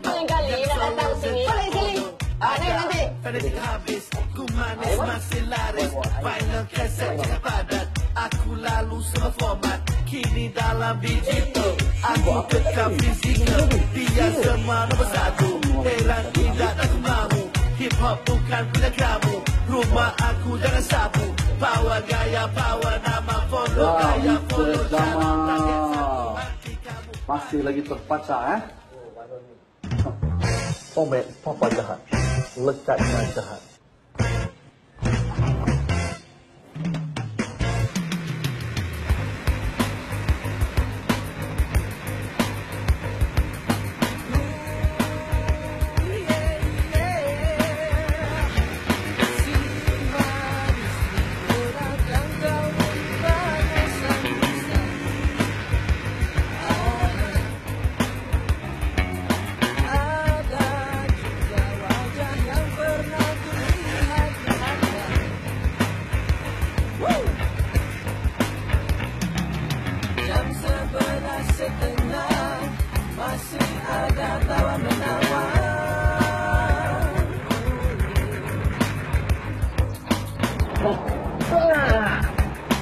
Lain kali nak datang sini. Balik sini. Nanti. Fanatik habis, ku manis masih laris. Final cassette cakap padat. Aku lalu semua format. Kini dalam digital, aku kekal fizikal. Dia semua nombor satu. Heran tidak aku mahu. Hip hop bukan punya kamu. Rumah aku jangan sapu. Power gaya, power nama. Follow gaya, follow jangan target satu. Masih lagi terpacah Format papa jahat. Lekatnya jahat.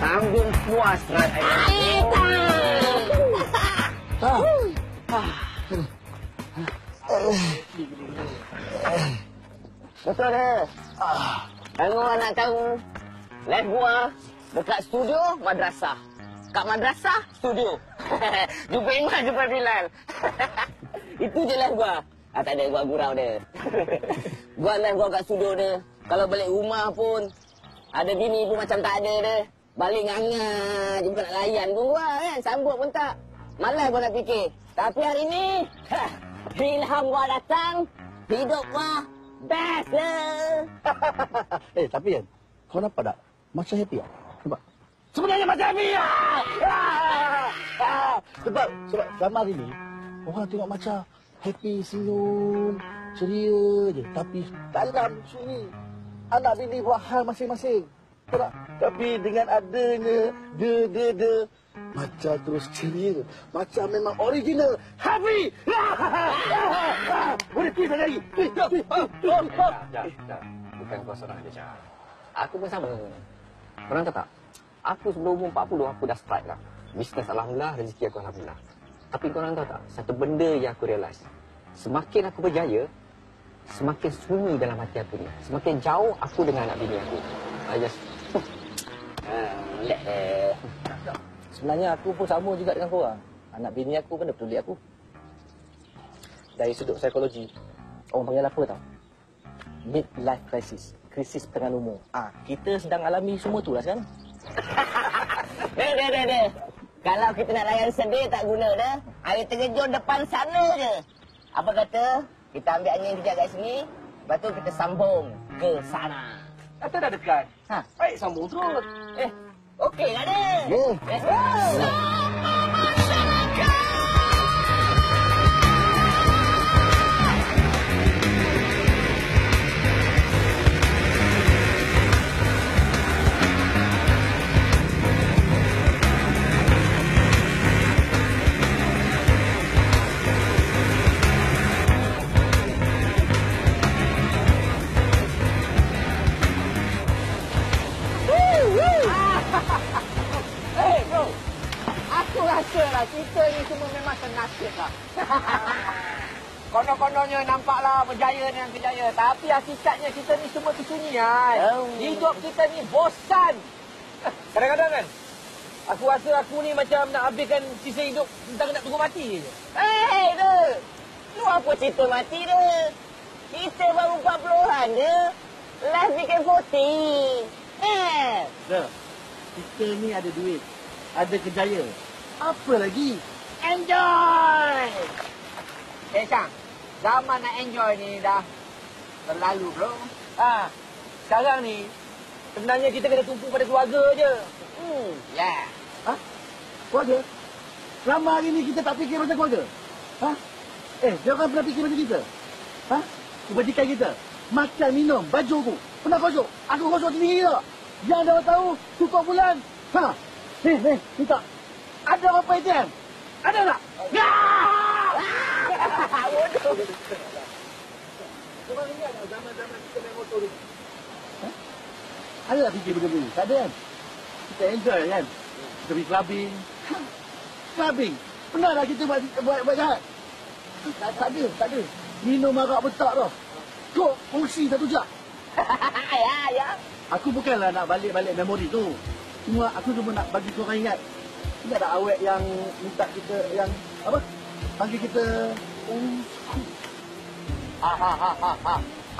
Tanggung puas, Rai. Betul dah. Tengok anak kamu. Les gua dekat studio madrasah. Kat madrasah, studio. Jumpa Iman, jumpa Bilal. Itu je les gua. Tak ada gua gurau dia. Gua les gua kat studio dia. Kalau balik rumah pun, ada bini pun macam tak ada dia. Balik nganga, je bukan nak layan pun gua kan. Sambut pun tak. Malas gua nak fikir. Tapi hari ni, ilham gua datang, hidup gua best lah. Tapi kan, kau nampak tak? Macam happy tak? Nampak? Sebenarnya macam ni lah. Sebab selama hari ni, orang tengok macam happy, senyum, ceria je. Tapi dalam sini, anak bini buat hal masing-masing. Betul tak? Tapi dengan adanya de, macam terus ceria. Macam memang original. Happy! Boleh pergi lagi. Bukan kau seorang je, Cak. Aku pun sama. Korang tahu tak? Aku sebelum umur 40, aku dah strike lah. Bisnes Alhamdulillah, rezeki aku Alhamdulillah. Tapi korang tahu tak? Satu benda yang aku realise. Semakin aku berjaya, semakin sunyi dalam hati aku ni. Semakin jauh aku dengan anak bini aku. I just... Sebenarnya aku pun sama juga dengan korang. Anak bini aku pun dah peduli aku. Dari sudut psikologi, orang panggil apa tau? Mid-life crisis. Krisis pertengahan umur. Kita sedang alami semua tu lah sekarang. Deh. Kalau kita nak layan sedih tak guna dah. Air terjun depan sana je. Apa kata? Kita ambil angin kejap kat sini. Lepas tu kita sambung ke sana. Kata dah dekat. Baik, sambung terus. Okey lah deh. Let's go. Aku rasa lah kita ni semua memang senasib lah. Konon-kononnya nampaklah berjaya dengan kejaya. Tapi hakikatnya kita ni semua kesunyian. Hidup kita ni bosan. Kadang-kadang kan, aku rasa aku ni macam nak habiskan sisa hidup tentang nak tunggu mati je. Lu apa cerita mati dia? Kita baru 40-an je. Life bikin 40. Kita ni ada duit, ada kejaya. Apa lagi? Enjoy! Syang, zaman nak enjoy ni dah terlalu bro. Sekarang ni, sebenarnya kita kena tumpu pada keluarga je. Yeah. Keluarga? Selama hari ni kita tak fikir pasal keluarga? Jangan pernah fikir pasal kita? Kebajikan kita? Makan, minum, baju aku. Pernah kosok? Aku kosok sendiri tak? Yang dah tahu, cukup bulan. Minta. Ada apa ATM? Ada tak? Bodoh. Sebab ini ada zaman-zaman kita main motor ni. Ada tak fikir benda-benda? Tak ada kan? Kita enjoy kan? Kita pergi clubbing. Clubbing? Pernah tak kita buat jahat? Tak ada. Minum arak betak tau. Kok fungsi satu jam. Ya. Aku bukanlah nak balik-balik memori tu. Aku cuma nak bagi korang ingat. Ingat tak awet yang minta kita, yang apa? Panggil kita...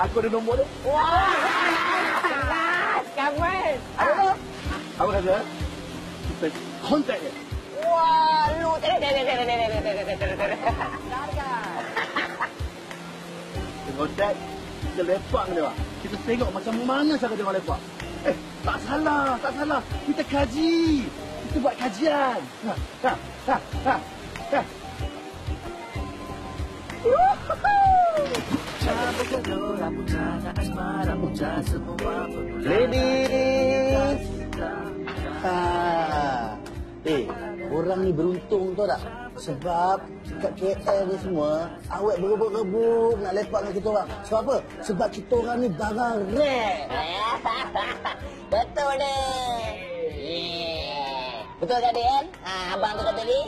Aku ada nombor dia. Kawan. Ada tak? Apa kata? Kita kontak dia. Wah, lu. Kita kontak, kita lepak dia. Kita tengok macam mana cara dia orang lepak. Tak salah. Kita kaji. Kita buat kajian. Ladies. Orang ni beruntung tau tak? Sebab kat KL ni semua, awet berebut-rebut nak lepak dengan kita orang. Sebab apa? Sebab kita orang ni barang rare. Betul deh. Betul tak kan? Abang tu kata tadi.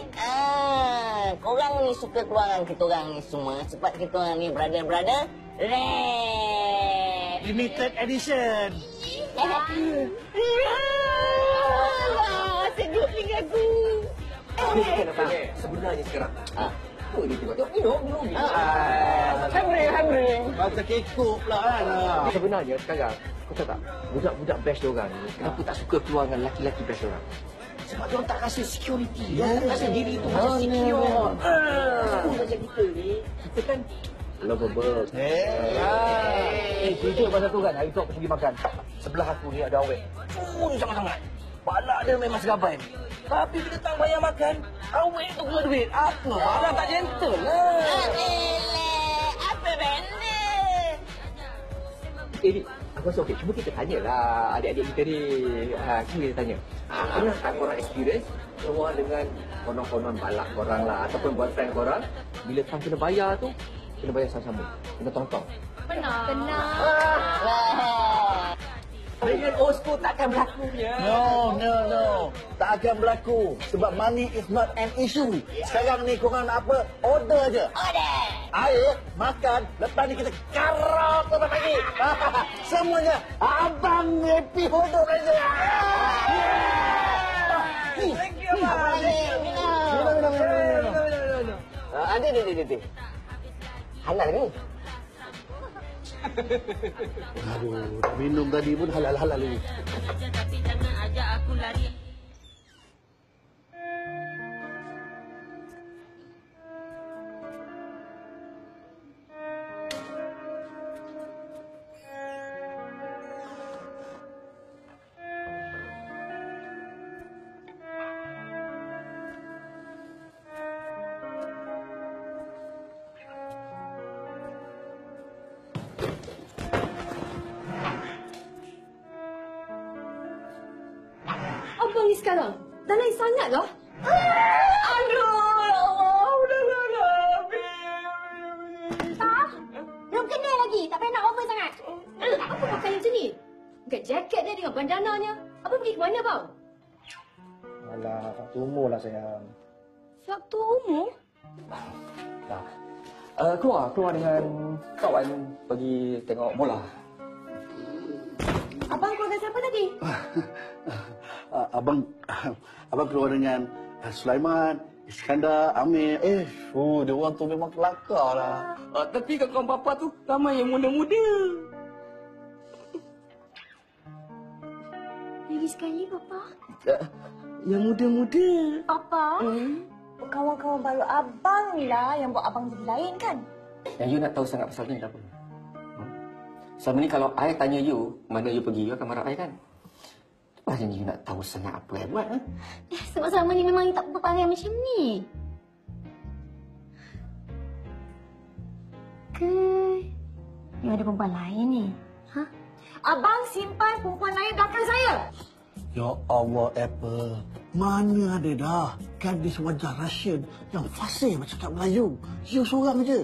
Korang ni suka keluaran kita orang ni semua. Sebab kita orang ni brother-brother rare. Limited edition. Sedut telinga aku. Sebenarnya sekarang. Apa dia tengok? Minum. Hamring. Mata kekok pula kan. Sebenarnya sekarang, kau tahu tak? Budak-budak best diorang ni, kenapa tak suka keluar dengan lelaki-lelaki best diorang? Sebab diorang tak rasa security. Diorang tak rasa diri itu macam secure. Macam kita ni, kita kan lovable. Jujur pasal tu kan, hari tu aku pergi makan. Sebelah aku ni ada awet. Sangat-sangat. Balak dia memang serabai. Tapi bila tak bayar makan, awet tu kena duit. Apa? Balak tak gentle lah. Apa benda? Ni, aku rasa okey. Cuba kita tanyalah adik-adik kita ni. Cuba kita tanya. Pernah tak korang experience keluar dengan konon-konon balak korang lah ataupun boyfriend korang, bila time kena bayar tu, kena bayar sama-sama. Kena tong-tong. Pernah. Dengan Osco takkan berlakunya. No. Tak akan berlaku. Sebab money is not an issue. Sekarang ni korang nak apa? Order je. Air, makan. Lepas ni kita karap sampai pagi. Semuanya. Abang happy order saja. Thank you, Abang. Adik. Halal ni. Aduh, dah minum tadi pun halal-halal ni. Tapi jangan ajak aku lari. Abang ni sekarang dah lain sangat lah. Belum kena lagi. Tak payah nak over sangat. Apa pakai macam ni? Bukan jaket dia dengan bandananya. Abang pergi ke mana, bang? Alah, waktu umur lah sayang. Waktu umur? Keluar dengan kawan pergi tengok bola. Abang keluar dengan siapa tadi? Abang keluar dengan Sulaiman, Iskandar, Amir. Dia orang tu memang kelakar lah. Tapi kat kawan papa tu ramai yang muda-muda. Lagi sekali, Papa. Yang muda-muda. Papa? Kawan-kawan baru abang lah yang buat abang jadi lain kan? Yang you nak tahu sangat pasal ni kenapa? Selama ni kalau I tanya you, mana you pergi, you akan marah I kan? Macam you nak tahu sangat apa I buat? Sebab selama ni memang you tak berperangai macam ni. Ke you ada perempuan lain ni? Ha? Abang simpan perempuan lain belakang saya. Ya Allah, Apple. Mana ada dah gadis wajah Russian yang fasih bercakap Melayu. You seorang je.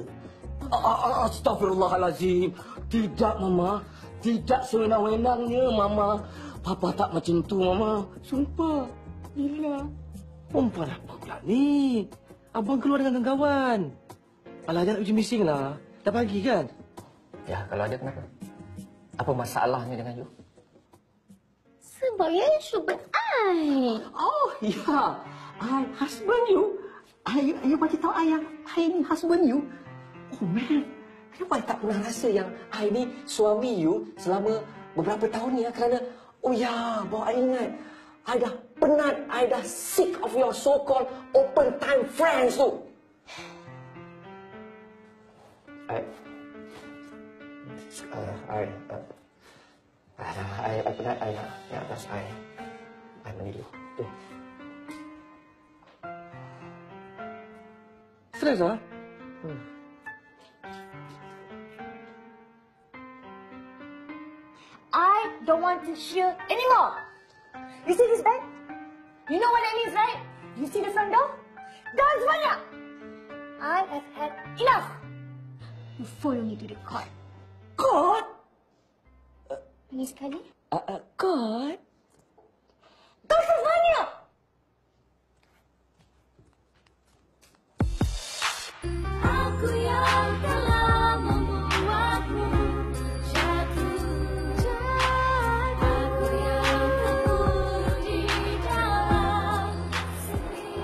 Astaghfirullahalazim. Tidak, Mama. Tidak sewenang-wenangnya, Mama. Papa tak macam tu, Mama. Sumpah. Bila? Perempuan apa pula ni? Abang keluar dengan kawan. Alah, jangan uji bising lah. Dah pagi kan? Ya, kalau ada kenapa? Apa masalahnya dengan you? Sebab you cuba I. Oh, ya. I husband you. I bagi tahu I yang I ni husband you. Oh, man. Kenapa I tak pernah rasa yang I ni suami you selama beberapa tahun ni ya? Kerana, oh ya, bawa I ingat. I dah penat, I dah sick of your so-called open time friends tu. I penat, I atas I meniru. Tu. Stres lah? I don't want to hear anymore. You see this bag? You know what that means, right? You see the front door? Doors banyak. I have had enough. You follow me to the court. Court? Ini sekali. Court? Dosa banyak. Aku yang telah membuatmu jatuh.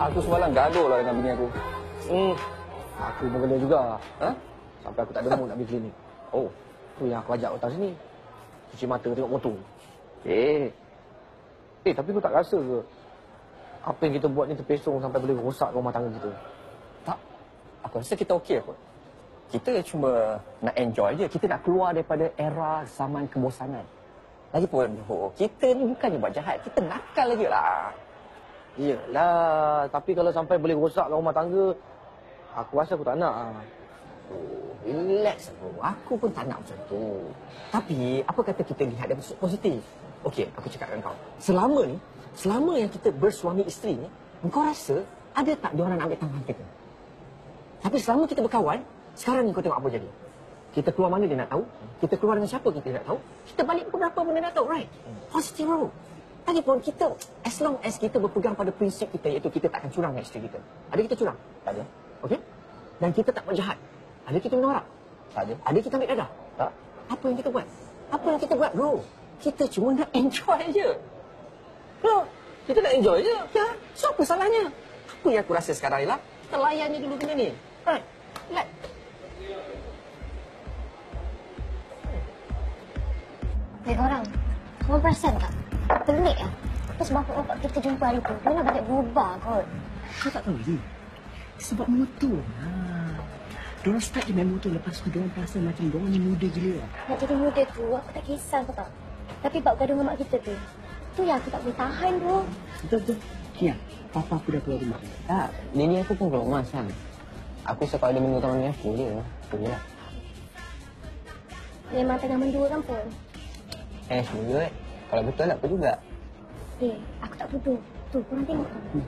Aku semalam gaduh lah dengan bini aku. Aku pun kena juga. Sampai aku tak ada mood nak pergi klinik. Oh. Tu yang aku ajak datang sini. Cuci mata tengok motor. Tapi kau tak rasa ke apa yang kita buat ni terpesong sampai boleh rosak rumah tangga kita? Tak. Aku rasa kita okey kot. Kita cuma nak enjoy je. Kita nak keluar daripada era zaman kebosanan. Lagipun, kita ni bukannya buat jahat. Kita nakal je lah. Iyalah, tapi kalau sampai boleh rosakkan rumah tangga, aku rasa aku tak nak. Relax bro. Aku pun tak nak macam tu. Tapi, apa kata kita lihat dari sudut positif? Okey, aku cakap dengan kau. Selama yang kita bersuami isteri ni, kau rasa ada tak diorang nak ambil tangan kita? Tapi selama kita berkawan, sekarang ni kau tengok apa jadi. Kita keluar mana dia nak tahu. Kita keluar dengan siapa kita nak tahu. Kita balik pukul berapa pun dia nak tahu, right? Positif bro. Lagipun kita, as long as kita berpegang pada prinsip kita, iaitu kita takkan curang dengan isteri kita. Ada kita curang? Tak ada. Okey? Dan kita tak buat jahat. Ada kita minum arak? Tak ada. Ada kita ambil dadah? Tak. Apa yang kita buat? Apa yang kita buat bro? Kita cuma nak enjoy je. Bro, kita nak enjoy je. Ya, so apa salahnya? Apa yang aku rasa sekarang ialah, kita layan je dulu benda ni. Right? Relax. Orang, kamu perasan tak? Pelik lah. Terus bapak-bapak kita jumpa hari tu, dia nak balik berubah kot. Kau tak tahu ni? Sebab motor. Diorang start je main motor, lepas tu diorang perasan macam diorang ni muda gila. Nak jadi muda tu, aku tak kisah kau tak. Tapi bab gaduh dengan mak kita tu yang aku tak boleh tahan bro. Betul-betul. Kia, papa aku dah keluar rumah. Tak, Nini aku pun keluar rumah sekarang. Aku suka ada minggu taman aku je. Itu je lah. Memang tengah mendua kan pun. Semoga kalau betul apa juga. Aku tak tuduh. Tu, korang tengok tu.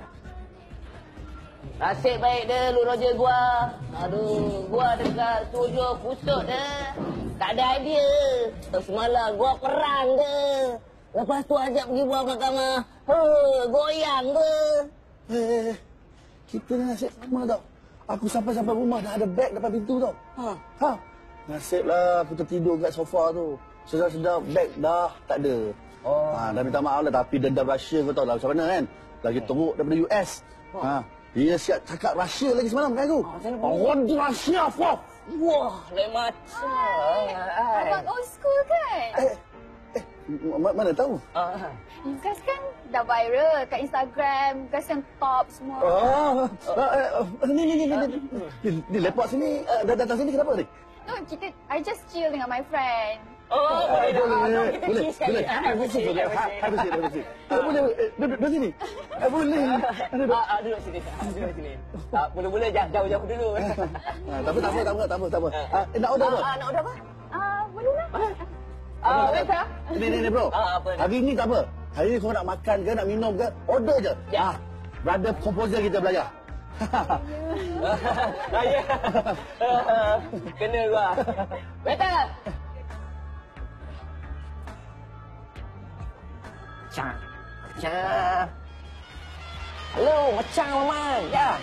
Nasib baik dia lu Roger gua. Aduh, gua dekat studio pusuk dia. Tak ada idea. Semalam gua perang dia. Lepas tu ajak pergi buat mahkamah. Goyang dia. Kita ni nasib sama tau. Aku sampai rumah dah ada beg depan pintu tau. Nasiblah aku tertidur kat sofa tu. Sedap-sedap beg dah tak ada. Dah minta maaf lah, tapi dendam Rusia kau tahu lah macam mana kan. Lagi teruk daripada US. Dia siap cakap Rusia lagi semalam kan aku. Orang di Rusia, Prof. Wah, lain macam. Abang old school kan? Mana tahu? Gas kan dah viral kat Instagram. Gas yang top semua. Ni lepak sini. Dah datang sini kenapa ni? No, I just chill dengan my friend. Boleh. Duduk sini. Boleh. Duduk sini. Mula-mula jauh-jauh dulu. Tak apa. Nak order apa? Nak order apa? Belum lah. Waiter. Ni bro. Hari ni tak apa. Hari ni kau nak makan ke, nak minum ke, order je. Brother composer kita belajar. Ya. Kena gua. Waiter. Halo, macam Maman. Ya.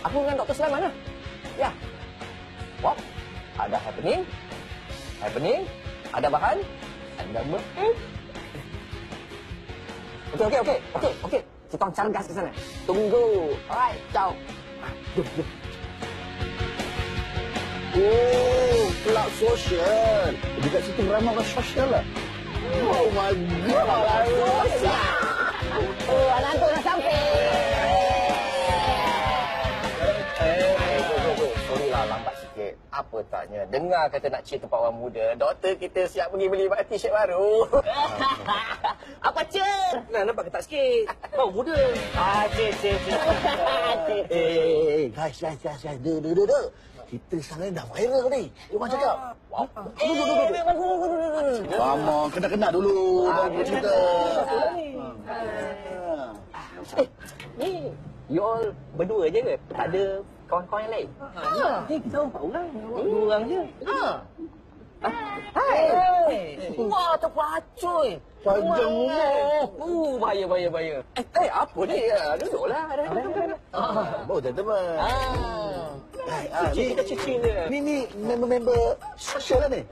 Aku dengan Dr. Sulaiman lah. Ya. Wap. Ada happening. Ada bahan. Ada bahan. Okey. Kita orang cari gas ke sana. Tunggu. Alright, ciao. Jom. Kelab sosial. Dekat situ ramai orang sosial lah. Oh my God. Anak tu dah sampai. Sorry lah, lambat sikit. Apa taknya? Dengar kata nak cheer tempat orang muda. Doktor kita siap pergi beli t-shirt baru. Apa cer? Nah, nampak ketat sikit. Kau muda. Cer. Guys. Duduk. Kita sekarang dah viral ni. Orang cakap. Lama, kena dulu. Baru cerita. Ni, you all berdua je ke? Tak ada kawan-kawan yang lain? Kita orang 4 orang je. Hai. Wah, terpacuy. Panjang umur. Bahaya. Apa ni? Duduklah. Baru teman. Cuci dia. Ni member sosial lah ni.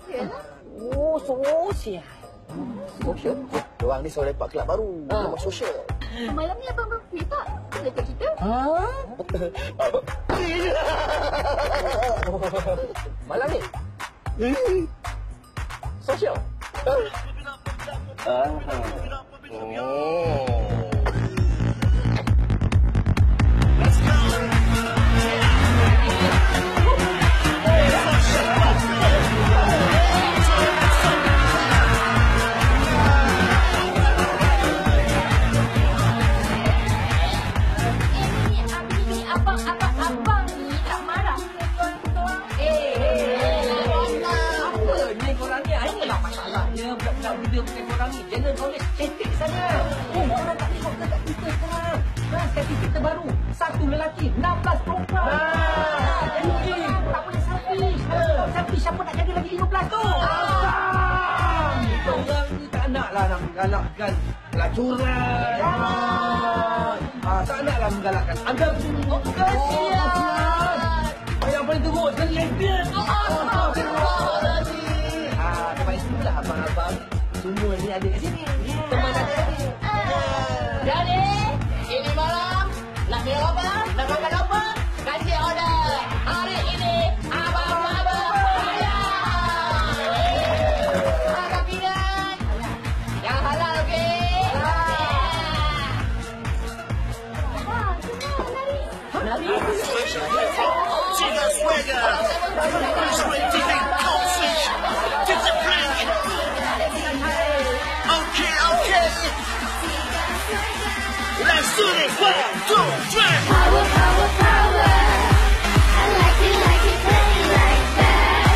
Sosial. Diorang ni seorang lepak kelab baru. Memang sosial. Malam ni abang free tak? dekat kita. Malam ni? Sosial? Abang ni tak marah ke tuan-tuan? Apa ni korang ni? Inilah masalahnya budak-budak muda bukan korang ni. General knowledge statik sana. Korang tak tengok ke kat Twitter sekarang? Statistik terbaru. 1 lelaki, 16 perempuan. Jadi tak boleh selfish. Selfish siapa nak jaga lagi 15 tu? Korang ni tak naklah nak menggalakkan pelacuran. Tak naklah menggalakkan anda semua. Kasihan. Yang paling teruk, dan lesbian. Sebab itulah abang-abang semua ni ada kat sini. Teman ada kat sini. Jadi, ini malam nak minum apa? Nak makan apa? Kasih order. Hari ini abang-abang halal. Tapi dan yang halal, okey? Nari. Chica Swagger, Bruce Tipping Goldfish, get the plank. Okay, let's do this. 1, 2, 3. Power, power, power. I like it, play it like that.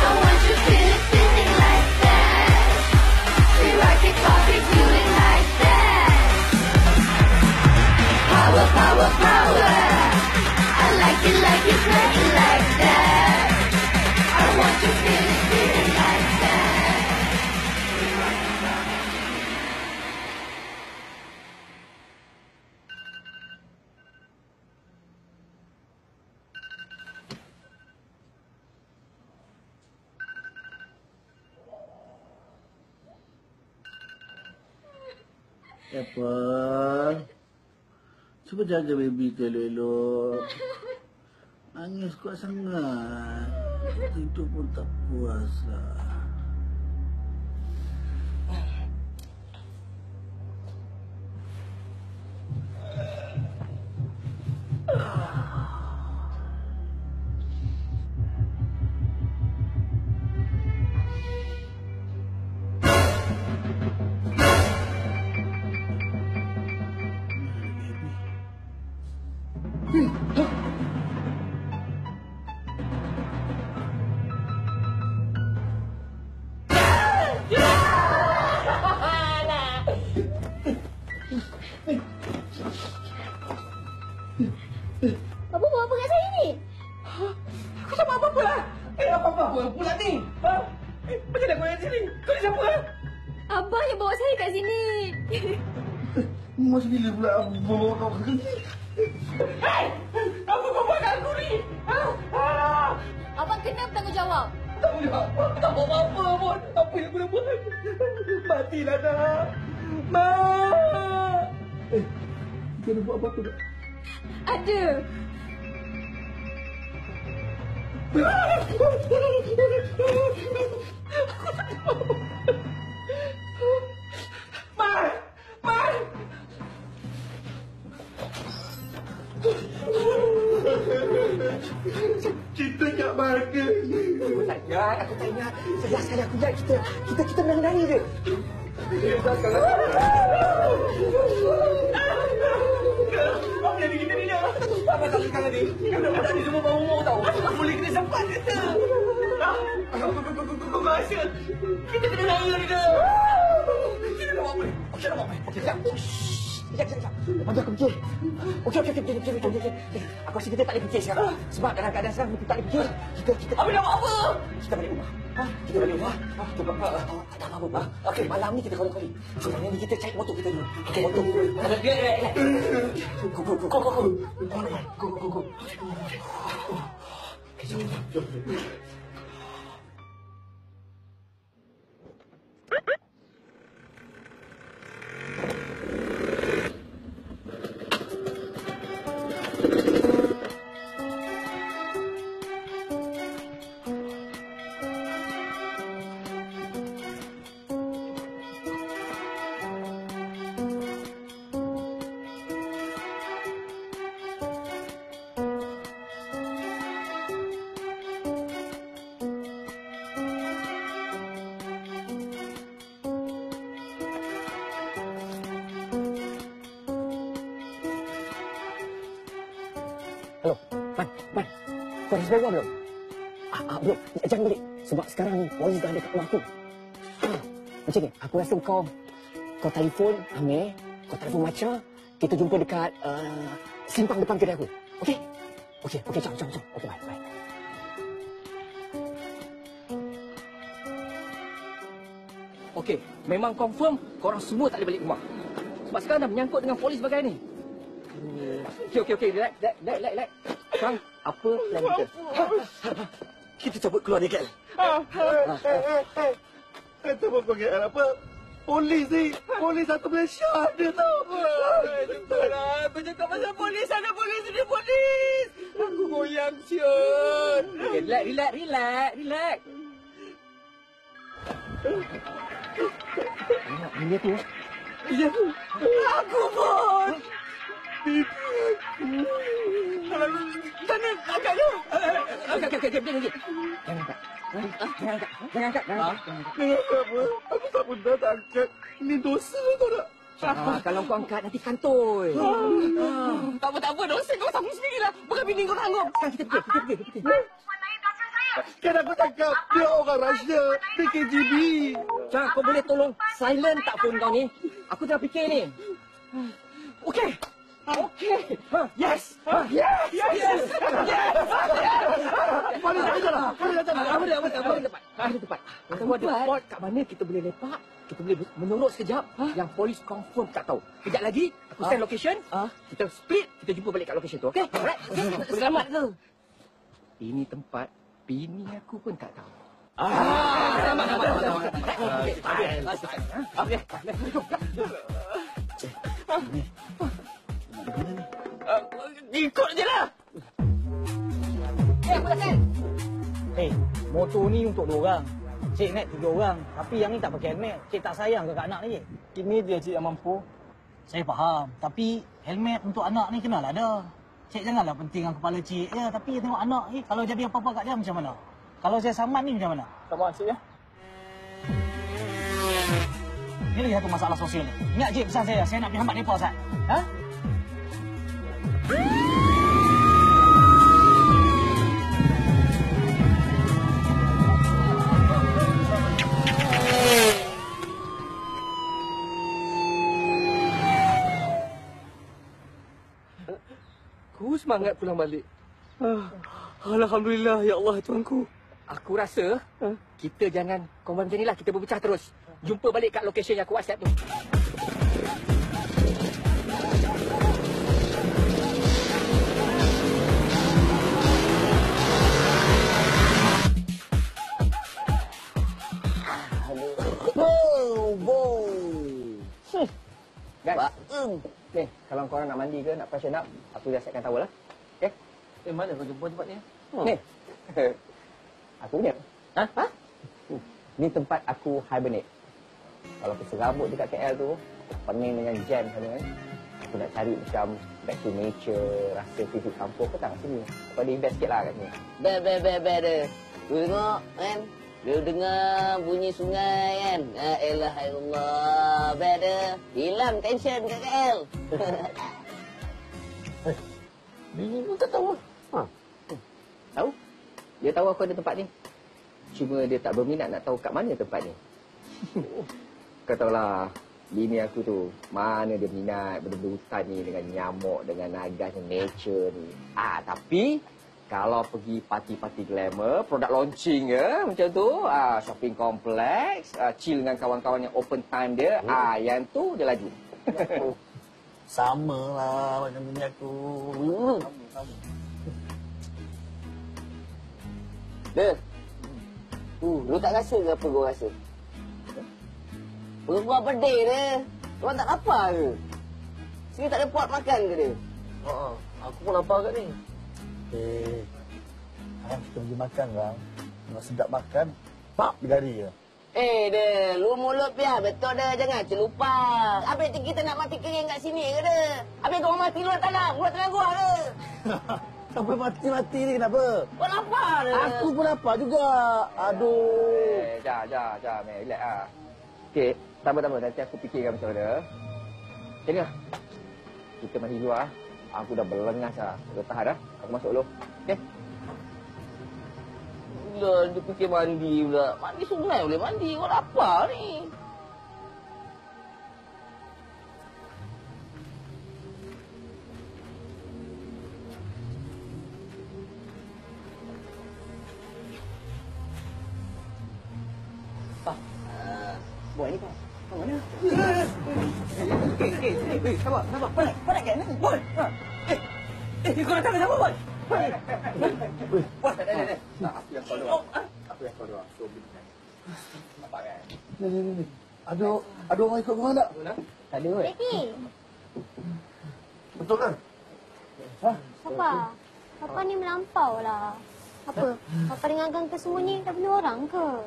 I want you feeling like that. We rock it, coffee, do it like that. Power, power, power. I like it, play it like that. I want you feeling like that. Apa? Cuba jaga baby tu elok-elok. Nangis kuat sangat. Tidur pun tak puas lah. Apa buat apa kat saya ni? Aku tak buat apa-apa lah. Apa-apa pula ni? Macam mana kau yang sini? Kau ni siapa? Abang yang bawa saya kat sini. Mas bila pula bawa kau ke sini? Hei! Apa kau buat kat aku ni? Abang kena bertanggungjawab. Tak boleh apa. Tak buat apa-apa pun. Apa yang aku dah buat? Matilah nak. Mak! Kau nak buat apa-apa tak? Ada. Mai! Mai! Kita kat mana? Aku tak ingat. Sebelah sekali aku ingat kita menang-menangi je. Apa jadi kita ni dah? Apa tak sekarang ni? Budak-budak ni semua bawah umur tau. Boleh kena sempat kita. Kau rasa kita kena raya ni dah. Kita nak buat apa ni? Okey, nak buat apa? Okey, sekejap. Sekejap. Bagi aku fikir. Okey. Aku rasa kita tak boleh fikir sekarang. Sebab dalam keadaan sekarang kita tak boleh fikir. Kita Abi nak buat apa? Kita balik rumah. Kita balik rumah. Tak apa-apa. Okey, malam ni kita kali-kali. Sebenarnya ni kita cari motor kita dulu. Okey, motor. Relax. Go. Okey, jom. Hello, Man. Kau dah sampai rumah belum? Belum. Jangan balik. Sebab sekarang ni, polis dah ada kat rumah aku. Macam ni, aku rasa kau telefon Amir, kau telefon Macha, kita jumpa dekat simpang depan kedai aku. Okey? Okey, jom. Okey, bye. Okey, memang confirm korang semua tak boleh balik rumah. Sebab sekarang dah menyangkut dengan polis bagai ni. Okey, relax. Sekarang, apa plan kita? Kita cabut keluar ni, KL. Kata kau KL apa? Polis ni. Polis satu Malaysia ada tau. Betul lah. Kau cakap pasal polis. Ada polis. Aku goyang siut. Okay, relax. Tengok, bini aku. Ya. Aku pun. Sana agaknya. Okey. Jangan angkat. Kenapa? Aku tak pernah tak angkat. Ini dosa tau tak? Kalau kau angkat nanti kantoi. Tak apa. Dosa kau sanggup sendirilah. Bukan bini kau tanggung. Sekarang kita pergi. Kan aku cakap dia orang Russia. Dia KGB. Cak, kau boleh tolong silent tak phone kau ni? Aku tengah fikir ni. Okey. Yes. Boleh jalan. Ada tempat. Kalau ada spot kat mana kita boleh lepak, kita boleh menurut sekejap. Yang polis confirm tak tahu. Kejap lagi, aku send location. Kita split, kita jumpa balik kat location tu. Okey? Alright. Selamat tu. Ini tempat bini aku pun tak tahu. Selamat. Okey. Ikut je lah. Aku dah send. Motor ni untuk 2 orang. Cik naik 3 orang. Tapi yang ni tak pakai helmet. Cik tak sayang ke kat anak ni, Cik? Ini dia cik yang mampu. Saya faham. Tapi helmet untuk anak ni kenalah ada. Cik janganlah pentingkan kepala cik ya. Tapi tengok anak ni. Kalau jadi apa-apa kat dia macam mana? Kalau saya saman ni macam mana? Saman cik ya. Ini lagi satu masalah sosial ni. Ingat cik pesan saya. Saya nak pergi hambat mereka, Ustaz. Ha? Aku semangat pulang balik. Alhamdulillah, ya Allah Tuanku. Aku rasa kita jangan korban macam ni lah. Kita berpecah terus. Jumpa balik kat location yang aku WhatsApp tu. Guys, ni kalau korang nak mandi ke nak freshen up, aku dah siapkan towel lah. Okey? Mana kau jumpa tempat ni? Ni. Aku punya. Ha? Ni tempat aku hibernate. Kalau aku serabut dekat KL tu, pening dengan jam sana kan. Aku nak cari macam back to nature, rasa feel kampung, aku tak kat sini. Aku ada invest sikit lah kat sini. Ber. Lu tengok kan? Lu dengar bunyi sungai kan? Elah Allah. Ber. Hilang tension kat KL. Bini pun tak tahu. Tahu? Dia tahu aku ada tempat ni. Cuma dia tak berminat nak tahu kat mana tempat ni. Kau tahulah, bini aku tu, mana dia minat benda-benda hutan ni dengan nyamuk, dengan naga, nature ni. Tapi, kalau pergi parti-parti glamour, produk launching ya, macam tu, shopping complex, chill dengan kawan-kawan yang open time dia, yang tu dia laju. Sama lah macam bini aku. Lu tak rasa ke apa gua rasa? Perut gua pedih dia. Orang tak lapar ke? Sini tak ada pot makan ke dia? Aku pun lapar kat ni. Ayam kita pergi makan bang. Kalau sedap makan, pap berlari je. Dia, lu mulut biar betul dah, jangan celupa. Habis kita nak mati kering kat sini ke dia? Habis kau mati luar tanah gua ke? Sampai mati-mati ni kenapa? Kau lapar dia. Aku pun lapar juga. Aduh. Jom, relax lah. Okey, tambah-tambah nanti aku fikirkan macam mana. Macam ni lah. Kita mandi luar. Aku dah berlengas dah. Dah tahan dah. Aku masuk dulu. Okey? Gila, dia fikir mandi pula. Mandi sungai boleh mandi. Kau lapar ni. Boy ni kau. Kau mana? Sabar. Kau nak kat ni? Boy. Kau datang ke siapa, Boy? Boy, tak. Aku yang follow. Aku yang follow. So, belikan. Nampak kan? Ni. Ada orang ikut kau tak? Tak ada, Boy. Daddy, Betul kan? Papa. Papa ni melampau lah. Apa? Papa dengan Uncle semua ni dah bunuh orang ke?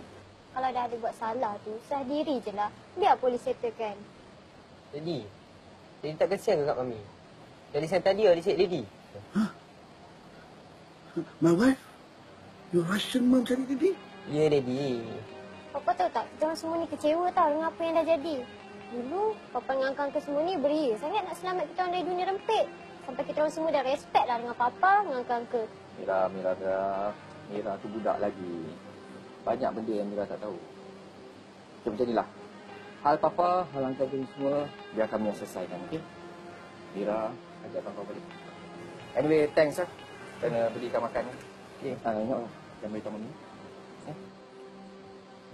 Kalau dah ada buat salah tu, sah diri je lah. Biar polis settlekan. Daddy tak kesian ke kat Mami? Dari saya tadi dia cakap Daddy. My wife? Your Russian mom cari tadi? Ya, Daddy. Papa tahu tak, kita orang semua ni kecewa tau dengan apa yang dah jadi. Dulu, Papa dengan Uncle semua ni beria sangat nak selamat kita orang dari dunia rempit. Sampai kita orang semua dah respect lah dengan Papa, dengan Uncle. Mira tu budak lagi. Banyak benda yang Mira tak tahu. Macam inilah. Hal Papa, hal Uncle ni semua, biar kami yang selesaikan, okey? Mira, ajak kau balik. Anyway, thanks lah. Kena belikan makan. Okey, ingat lah. Jangan beritahu Mami.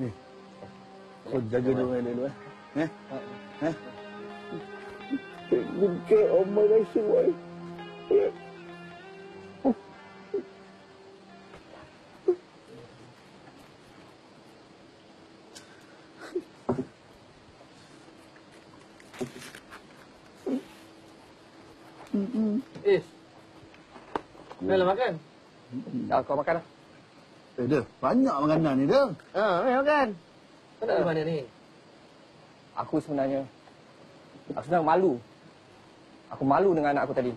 Ni. Kau jaga dia orang dulu Bingkai Omar rasa, boy. Dah makan? Dah, kau makan lah. Dah. Banyak makanan ni, dah. Mari makan. Kau nak mana ni? Aku sebenarnya malu. Aku malu dengan anak aku tadi.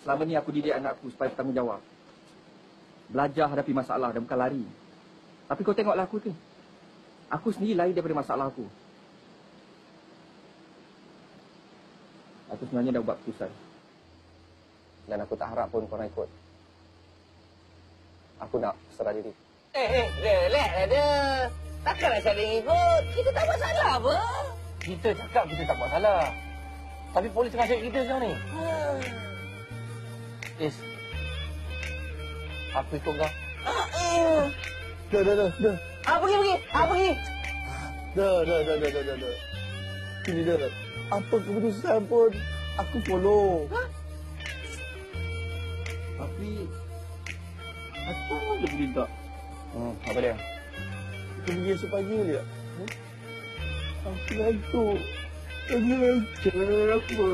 Selama ni aku didik anak aku supaya bertanggungjawab. Belajar hadapi masalah dan bukan lari. Tapi kau tengoklah aku tu. Aku sendiri lari daripada masalah aku. Aku sebenarnya dah buat keputusan. Dan aku tak harap pun korang ikut. Aku nak serah diri. Relax ada. Takkan nak cari ikut. Kita tak buat salah apa. Kita cakap kita tak buat salah. Tapi polis tengah cari kita sekarang ni. Is. Aku ikut kau. Dah. Pergi. Dah. Ini dah. Apa keputusan pun, aku follow. Tapi, apa dia pergi tak? Apa dia? Kita pergi esok pagi boleh tak? Aku ngantuk. Kenapa?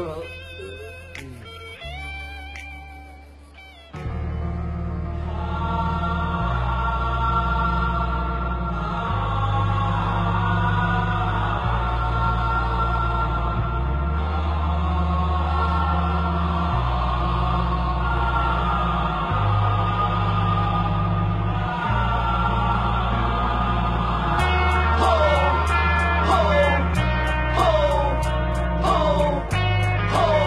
Ho!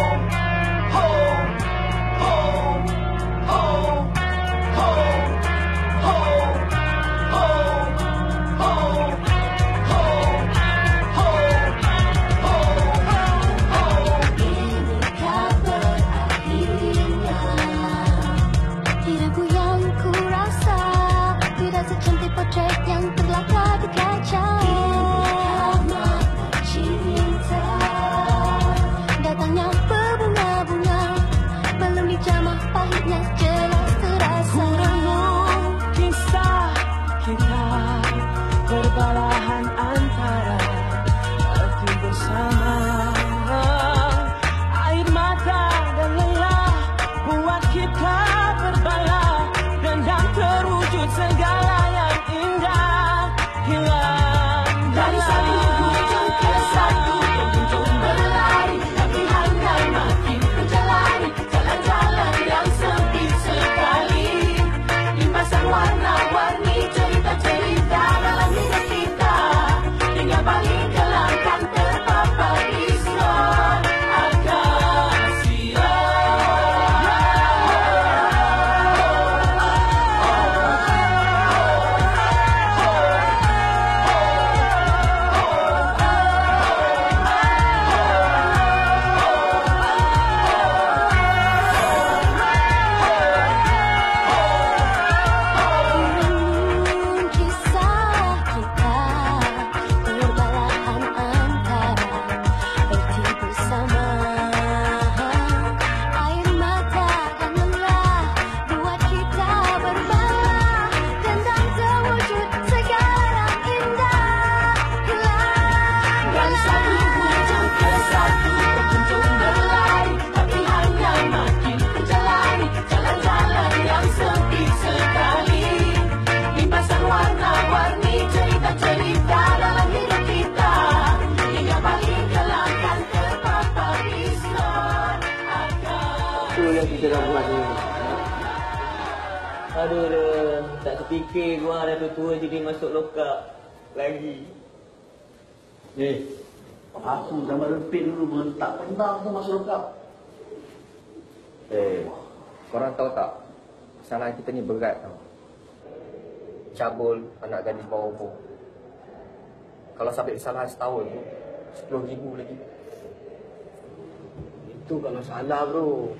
Aduh dah, tak terfikir gua dah tua jadi masuk lokap lagi. Aku zaman rempit dulu pun tak pernah tu masuk lokap. Korang tahu tak? Kesalahan kita ni berat tau. Cabul anak gadis bawah umur. Kalau sampai kesalahan setahun tu, 10,000 lagi. Itu kalau salah bro.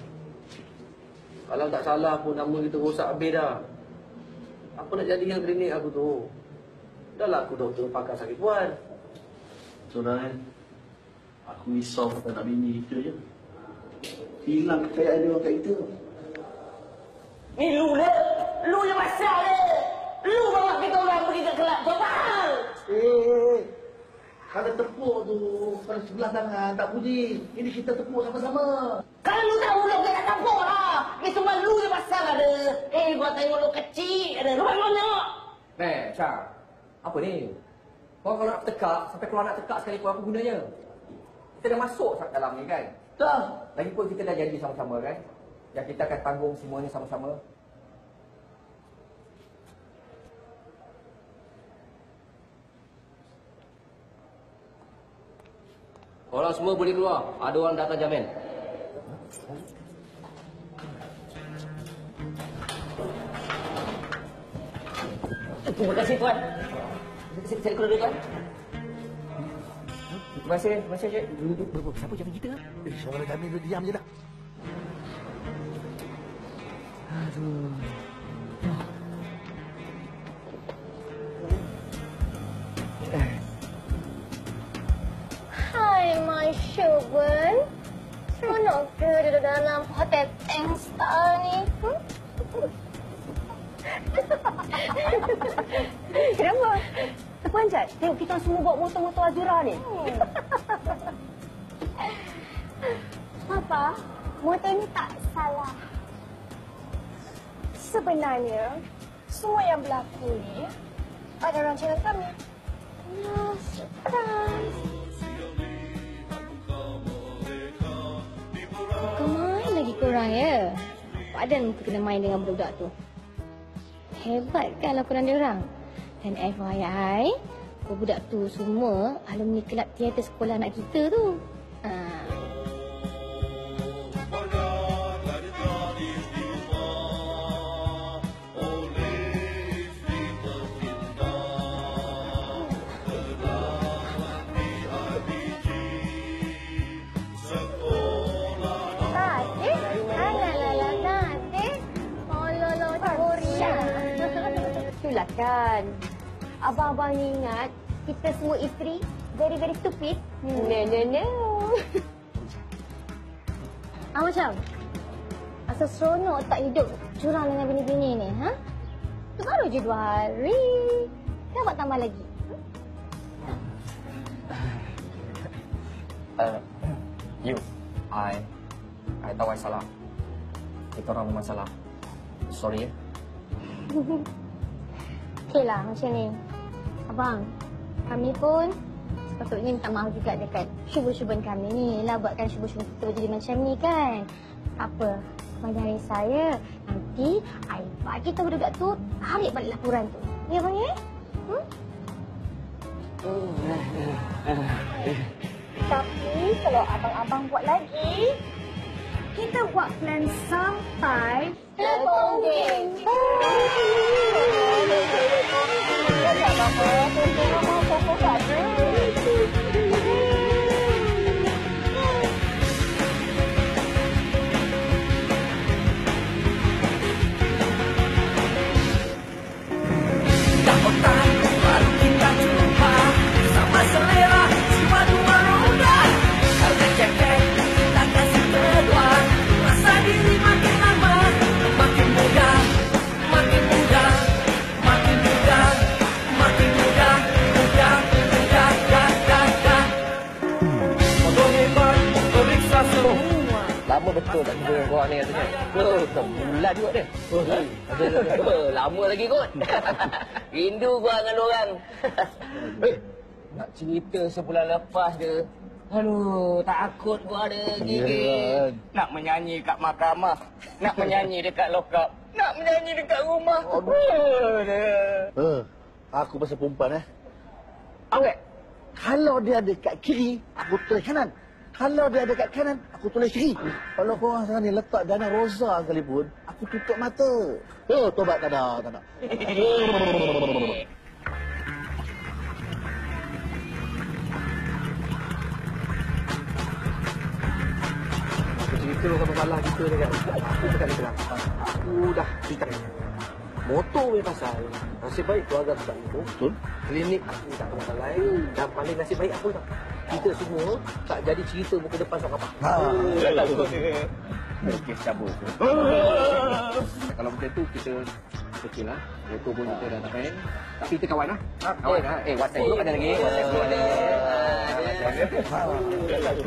Kalau tak salah pun nama kita rosak habis dah. Apa nak jadi yang klinik aku tu? Dah lah aku doktor pakar sakit puan. So dah kan, aku risau tak nak bini kita je. Hilang kepercayaan dia orang kat kita. Ni lu dah. Lu yang masak dah. Lu bawa kita orang pergi ke kelab kau faham? Kalau tepuk tu, kalau sebelah tangan tak bunyi. Ini kita tepuk sama-sama. Kalau lu tahu lu tak tampuk lah. Ni semua lu yang masak ada. Gua tengok lu kecil ada. Lu banyak. Syah. Apa ni? Kau kalau nak tekak, sampai keluar nak tekak sekalipun apa gunanya? Kita dah masuk dalam ni kan? Dah. Lagipun kita dah janji sama-sama kan? Yang kita akan tanggung semua ni sama-sama. Korang semua boleh keluar. Ada orang datang jamin. Terima kasih tuan. Saya keluar dulu tuan. Terima kasih Cik. Duduk. Siapa jamin kita? Seorang jamin tu diam je dah. Hai, my Shogun. Seronok ke duduk dalam hotel 10 star ni? Kenapa? Terpanjat? Tengok kita semua bawa motor-motor Azura ni. Papa, motor ni tak salah. Sebenarnya, semua yang berlaku ni ada rancangan kami. Kau main lagi korang ya? Padan muka kena main dengan budak-budak tu. Hebat kan lakonan dia orang. Dan FYI, budak tu semua alumni kelab teater sekolah anak kita tu. Itulah kan. Abang-abang ni ingat kita semua isteri very stupid. No. Macam? Asal seronok tak hidup curang dengan bini-bini ni, ha? Itu baru je 2 hari. Dah buat tambah lagi. I tahu I salah. Kita orang memang salah. Sorry ya. Okeylah macam ni. Abang, kami pun sepatutnya minta maaf juga dekat syubun-syubun kami ni lah buatkan syubun-syubun kita jadi macam ni kan. Tak apa, jangan risau ya. Nanti I bagi tahu budak tu tarik balik laporan tu. Ya bang ya? Tapi kalau abang-abang buat lagi, kita buat plan sampai Lebonggeng. Lama betul tak jumpa dengan korang ni katanya. Sebulan juga dia. Lama lagi kot. Rindu gua dengan orang. Nak cerita sebulan lepas je. Aduh, takut gua ada gigi. Nak menyanyi kat mahkamah. Nak menyanyi dekat lokap. nak menyanyi dekat rumah. Aku pasal perempuan Awet. Kalau dia ada kat kiri, aku tulis kanan. Kalau dia ada kat kanan, aku tulis kiri. Kalau korang sekarang ni letak Dana Rosa sekalipun, aku tutup mata. Tobat tak ada. Aku cerita pasal masalah kita dekat. Kita tak bilang. Aku dah cerita. Motor punya pasal. Nasib baik keluarga aku tak itu. Betul. Klinik aku tak ada masalah lain. Dan paling nasib baik apa tak? Kita semua tak jadi cerita muka depan sok kapal. Okey, cabut. Kalau macam tu, kita kecil lah. Motor pun kita dah tak main. Tapi kita kawan lah. Kawan lah. WhatsApp group ada lagi. WhatsApp group ada lagi.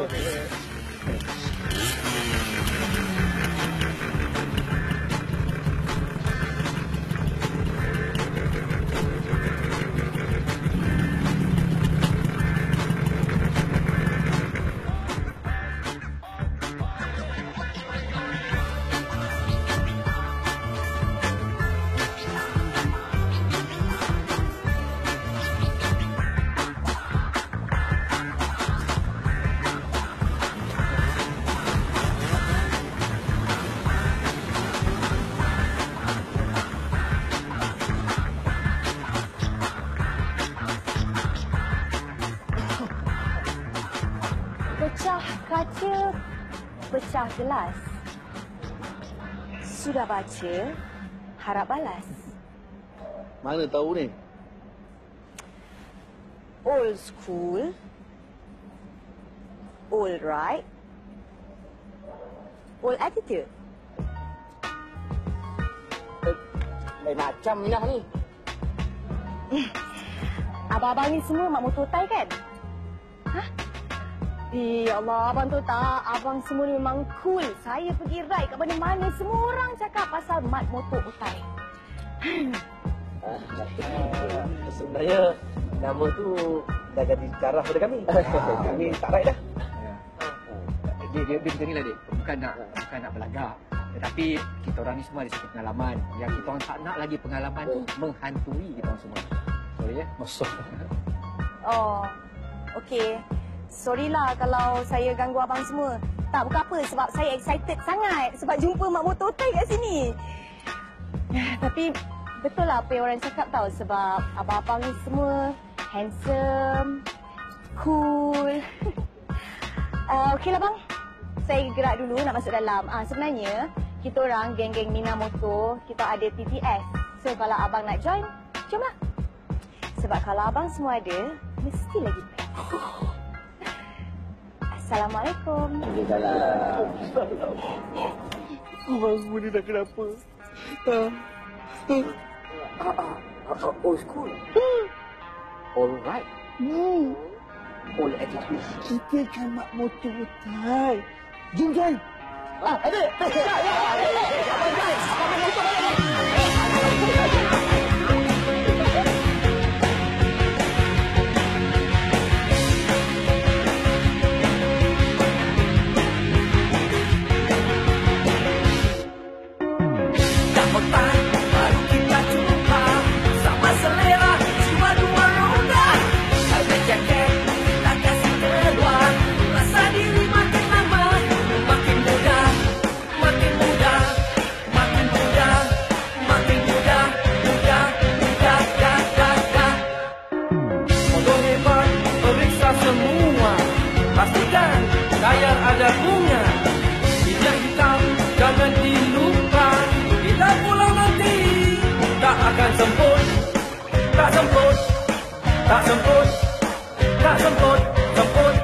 Pecah kaca, pecah gelas. Sudah baca, harap balas. Mana tahu ni? Old school, old right, old attitude. Lain macam ni lah ni. Abang-abang ni semua mak motor tai kan? Hah? Ya Allah, abang tu tak. Abang semua ni memang cool. Saya pergi ride kat mana-mana, semua orang cakap pasal mat motor utai. Sebenarnya nama tu dah jadi cara pada kami. Kami tak ride dah. Dia macam ni lah, Dik. Bukan nak berlagak. Tetapi kita orang ni semua ada satu pengalaman. Yang kita orang tak nak lagi pengalaman tu menghantui kita orang semua. Sorry ya. Masuk. Oh, okey. Sorry lah kalau saya ganggu abang semua. Tak, bukan apa. Sebab saya excited sangat. Sebab jumpa mak motor tai kat sini. Tapi betul lah apa yang orang cakap tau. Sebab abang-abang ni semua handsome, cool. Okeylah bang. Saya gerak dulu nak masuk dalam. Sebenarnya, kita orang geng-geng Mina Motor, kita ada TTS. So kalau abang nak join, jomlah. Sebab kalau abang semua ada, mesti lagi best. Assalamualaikum. Abang semua ni dah kenapa? Old school. All right. All attitude. Kita kan mak motor tai. Jom join. Ada. Baru kita jumpa sama selera jiwa dua roda. Helmet jaket kita kasih kedua. Rasa diri makin lama makin muda, makin muda, makin muda, makin muda, muda, muda, da. Motor hebat periksa semua. Pastikan tayar ada bunga. Minyak hitam jangan dilupa. Bila pulang nanti tak akan semput, tak semput, tak semput, tak semput, semput.